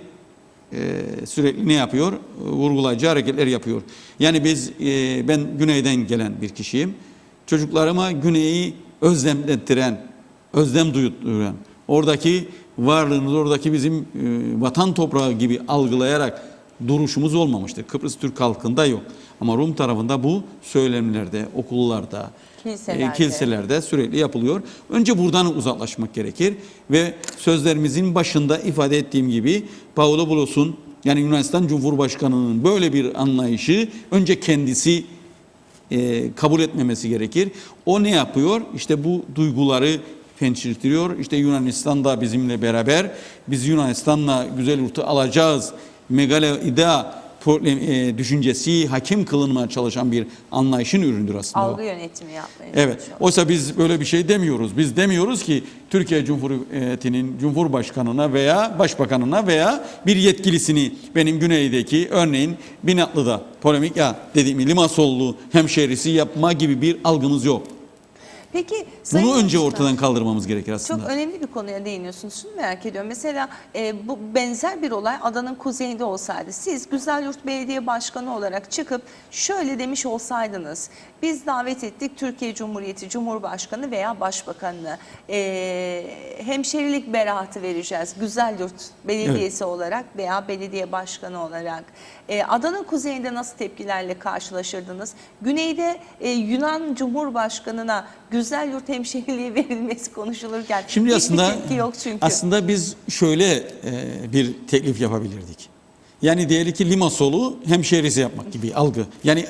sürekli ne yapıyor? Vurgulayıcı hareketler yapıyor. Yani ben güneyden gelen bir kişiyim. Çocuklarıma güneyi özlem duyduran, oradaki varlığımız, oradaki bizim vatan toprağı gibi algılayarak duruşumuz olmamıştır. Kıbrıs Türk halkında yok. Ama Rum tarafında bu söylemlerde, okullarda, kiliselerde sürekli yapılıyor. Önce buradan uzaklaşmak gerekir ve sözlerimizin başında ifade ettiğim gibi Pavlopoulos'un, yani Yunanistan Cumhurbaşkanı'nın böyle bir anlayışı önce kendisi kabul etmemesi gerekir. O ne yapıyor? İşte bu duyguları pençirtiriyor. İşte Yunanistan da bizimle beraber, biz Yunanistan'la güzel yurtu alacağız. Megalo idea düşüncesi hakim kılınmaya çalışan bir anlayışın üründür aslında. Algı yönetimi yapmaya Evet. çalışıyor. Oysa biz böyle bir şey demiyoruz. Biz demiyoruz ki Türkiye Cumhuriyeti'nin Cumhurbaşkanına veya Başbakanına veya bir yetkilisini, benim güneydeki örneğin Binatlı'da polemik dediğim Limasollu hemşehrisi yapma gibi bir algımız yok. Peki Bunu Sayın önce Başkan, ortadan kaldırmamız gerekir aslında. çok önemli bir konuya değiniyorsunuz. Şunu merak ediyorum. Mesela bu benzer bir olay adanın kuzeyinde olsaydı, siz Güzelyurt Belediye Başkanı olarak çıkıp şöyle demiş olsaydınız: biz davet ettik Türkiye Cumhuriyeti Cumhurbaşkanı veya Başbakanını, hemşerilik beraatı vereceğiz Güzelyurt Belediyesi olarak veya belediye başkanı olarak. Adanın kuzeyinde nasıl tepkilerle karşılaşırdınız? Güneyde Yunan Cumhurbaşkanına Güzelyurt hemşeriliği verilmesi konuşulurken Şimdi hiçbir tepki yok çünkü. aslında biz şöyle bir teklif yapabilirdik. Yani diyelim ki Limasol'u hemşehrisi yapmak gibi algı. Yani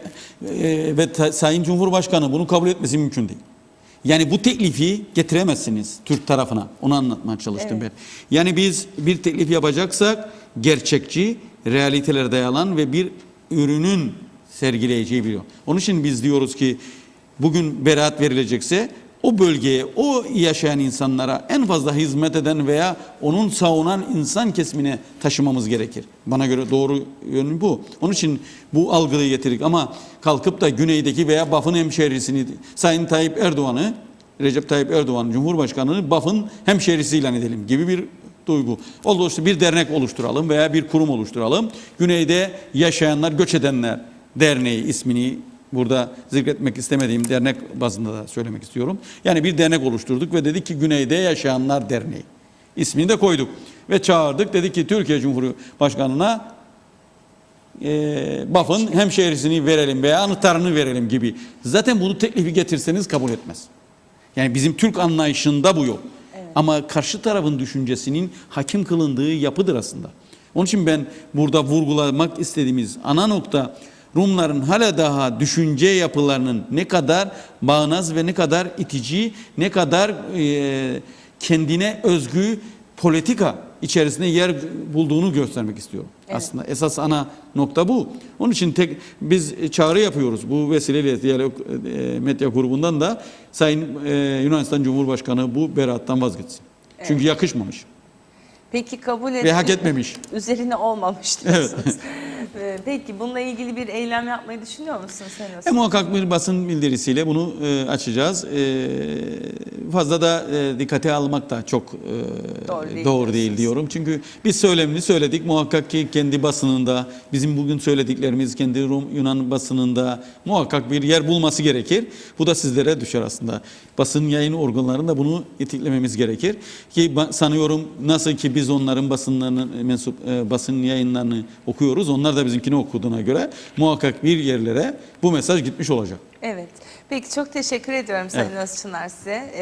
Sayın Cumhurbaşkanı bunu kabul etmesi mümkün değil. Yani bu teklifi getiremezsiniz Türk tarafına. Onu anlatmaya çalıştım ben. Yani biz bir teklif yapacaksak gerçekçi, realitelere dayanan ve bir ürünün sergileyeceği bir yol. Onun için biz diyoruz ki bugün beraat verilecekse o bölgeye, o yaşayan insanlara en fazla hizmet eden veya onun savunan insan kesimine taşımamız gerekir. Bana göre doğru yönü bu. Onun için bu algıyı getirdik ama kalkıp da güneydeki veya Baf'ın hemşehrisini, Sayın Tayyip Erdoğan'ı, Recep Tayyip Erdoğan Cumhurbaşkanı'nı Baf'ın hemşehrisi ilan edelim gibi bir duygu. Olursa bir dernek oluşturalım veya bir kurum oluşturalım. Güneyde yaşayanlar, göç edenler derneği ismini burada zikretmek istemediğim dernek bazında da söylemek istiyorum. Yani bir dernek oluşturduk ve dedik ki Güneyde Yaşayanlar Derneği. İsmini de koyduk ve çağırdık. Dedik ki Türkiye Cumhurbaşkanı'na Baf'ın hemşehrisini verelim veya anahtarını verelim gibi. Zaten bunu teklifi getirseniz kabul etmez. Yani bizim Türk anlayışında bu yok. Evet. Ama karşı tarafın düşüncesinin hakim kılındığı yapıdır aslında. Onun için ben burada vurgulamak istediğimiz ana nokta, Rumların hala daha düşünce yapılarının ne kadar bağnaz ve ne kadar itici, ne kadar kendine özgü politika içerisinde yer bulduğunu göstermek istiyorum. Evet. Aslında esas ana nokta bu. Onun için biz çağrı yapıyoruz. Bu vesileyle Diyalog Medya grubundan da Sayın Yunanistan Cumhurbaşkanı bu beraattan vazgeçsin. Evet. Çünkü yakışmamış. Peki kabul ve hak etmemiş. Üzerine olmamış diyorsunuz. Evet. Peki bununla ilgili bir eylem yapmayı düşünüyor musun sen? Muhakkak bir basın bildirisiyle bunu açacağız. Fazla da dikkate almak da çok doğru değil diyorum. Çünkü biz söylemini söyledik. Muhakkak ki kendi basınında, bizim bugün söylediklerimiz kendi Yunan basınında muhakkak bir yer bulması gerekir. Bu da sizlere düşer aslında. Basın yayın organlarında bunu etiklememiz gerekir. Ki sanıyorum nasıl ki biz onların basın yayınlarını okuyoruz. Onlar da bizimkini okuduğuna göre muhakkak bir yerlere bu mesaj gitmiş olacak. Evet. Peki çok teşekkür ediyorum Sayın Özçınar size.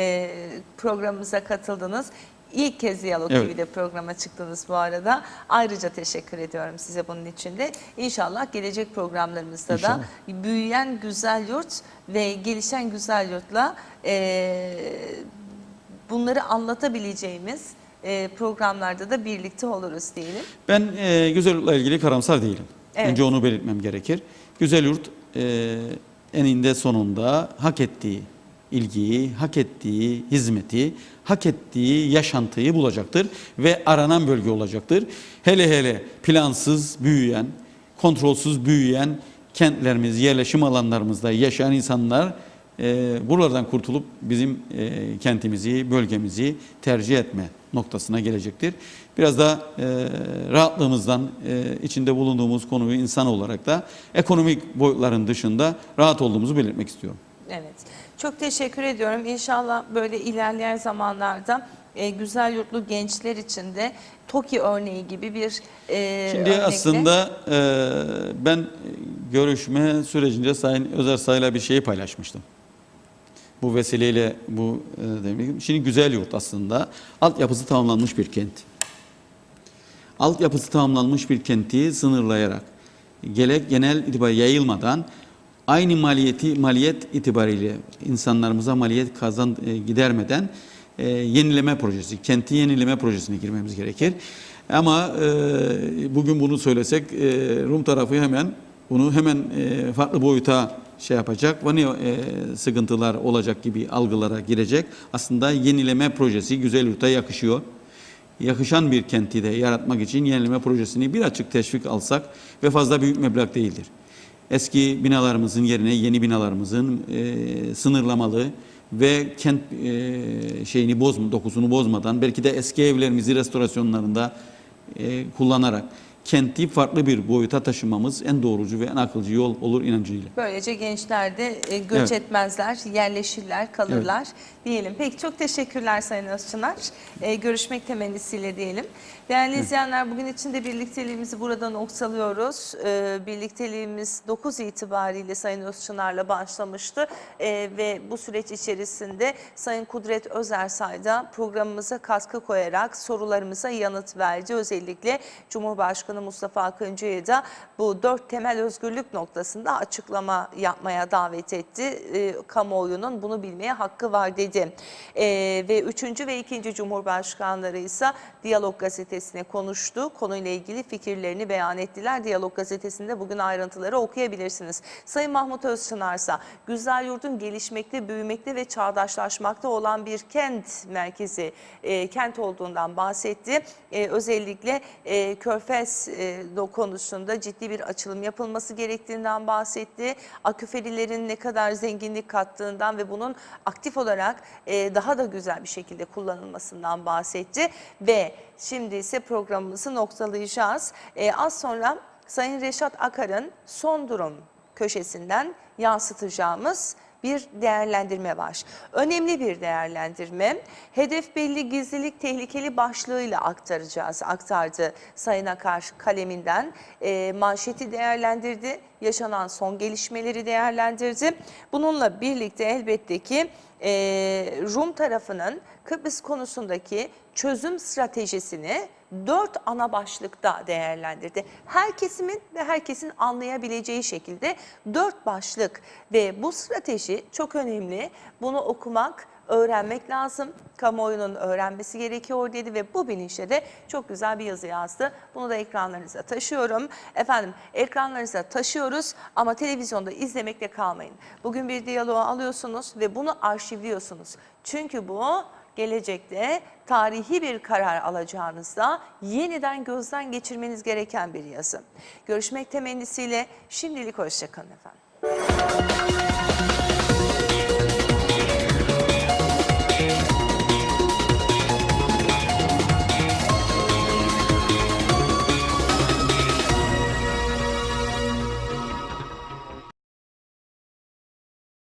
Programımıza katıldınız. İlk kez Diyalog TV'de programa çıktınız bu arada. Ayrıca teşekkür ediyorum size bunun için de. İnşallah gelecek programlarımızda da büyüyen Güzelyurt ve gelişen Güzelyurt'la bunları anlatabileceğimiz programlarda da birlikte oluruz diyelim. Ben Güzelyurt'la ilgili karamsar değilim. Evet. Önce onu belirtmem gerekir. Güzelyurt eninde sonunda hak ettiği ilgiyi, hak ettiği hizmeti, hak ettiği yaşantıyı bulacaktır ve aranan bölge olacaktır. Hele hele plansız büyüyen, kontrolsüz büyüyen kentlerimiz, yerleşim alanlarımızda yaşayan insanlar buralardan kurtulup bizim kentimizi, bölgemizi tercih etme noktasına gelecektir. Biraz da rahatlığımızdan, içinde bulunduğumuz konuyu insan olarak da ekonomik boyutların dışında rahat olduğumuzu belirtmek istiyorum. Evet. Çok teşekkür ediyorum. İnşallah böyle ilerleyen zamanlarda güzel yurtlu gençler için de TOKİ örneği gibi bir Şimdi örnekle... aslında ben görüşme sürecince Sayın Özersay'la bir şeyi paylaşmıştım. Bu vesileyle bu demek. Şimdi güzel yurt aslında altyapısı tamamlanmış bir kent. Altyapısı tamamlanmış bir kenti sınırlayarak genel itibariyle yayılmadan aynı maliyet itibariyle insanlarımıza maliyet gidermeden yenileme projesi, kenti yenileme projesine girmemiz gerekir. Ama bugün bunu söylesek Rum tarafı bunu hemen farklı boyuta yapacak ve sıkıntılar olacak gibi algılara girecek. Aslında yenileme projesi güzel yurta yakışıyor. Yakışan bir kenti de yaratmak için yenileme projesini bir açık teşvik alsak ve fazla büyük meblağ değildir. Eski binalarımızın yerine yeni binalarımızın sınırlamalı ve kent dokusunu bozmadan belki de eski evlerimizi restorasyonlarında kullanarak kenti farklı bir boyuta taşımamız en doğrucu ve en akılcı yol olur inancıyla. Böylece gençler de göç etmezler, yerleşirler, kalırlar diyelim. Peki çok teşekkürler Sayın Özçınar. Görüşmek temennisiyle diyelim. Değerli izleyenler, bugün için de birlikteliğimizi burada noktalıyoruz. Birlikteliğimiz 9 itibariyle Sayın Özçınar'la başlamıştı ve bu süreç içerisinde Sayın Kudret Özersay da programımıza katkı koyarak sorularımıza yanıt verdi. Özellikle Cumhurbaşkanı Mustafa Akıncı'yı da bu 4 temel özgürlük noktasında açıklama yapmaya davet etti. Kamuoyunun bunu bilmeye hakkı var dedi. Ve 3. ve 2. Cumhurbaşkanları ise Diyalog Gazetesi'ne konuştu. Konuyla ilgili fikirlerini beyan ettiler. Diyalog Gazetesi'nde bugün ayrıntıları okuyabilirsiniz. Sayın Mahmut Özçınar ise güzel yurdun gelişmekte, büyümekte ve çağdaşlaşmakta olan bir kent merkezi, kent olduğundan bahsetti. Özellikle Körfez konusunda ciddi bir açılım yapılması gerektiğinden bahsetti. Aküferilerin ne kadar zenginlik kattığından ve bunun aktif olarak daha da güzel bir şekilde kullanılmasından bahsetti. Ve şimdi ise programımızı noktalayacağız. Az sonra Sayın Reşat Akar'ın son durum köşesinden yansıtacağımız bir değerlendirme var. Önemli bir değerlendirme. Hedef belli, gizlilik tehlikeli başlığıyla aktardı Sayın Akar kaleminden. Manşeti değerlendirdi, yaşanan son gelişmeleri değerlendirdi. Bununla birlikte elbette ki Rum tarafının Kıbrıs konusundaki çözüm stratejisini 4 ana başlıkta değerlendirdi. Her kesimin ve herkesin anlayabileceği şekilde 4 başlık ve bu strateji çok önemli. Bunu okumak, öğrenmek lazım. Kamuoyunun öğrenmesi gerekiyor dedi ve bu bilinçle de çok güzel bir yazı yazdı. Bunu da ekranlarınıza taşıyorum. Efendim, ekranlarınıza taşıyoruz ama televizyonda izlemekle kalmayın. Bugün bir diyaloğu alıyorsunuz ve bunu arşivliyorsunuz. Çünkü bu gelecekte tarihi bir karar alacağınızda yeniden gözden geçirmeniz gereken bir yazı. Görüşmek temennisiyle şimdilik hoşça kalın efendim.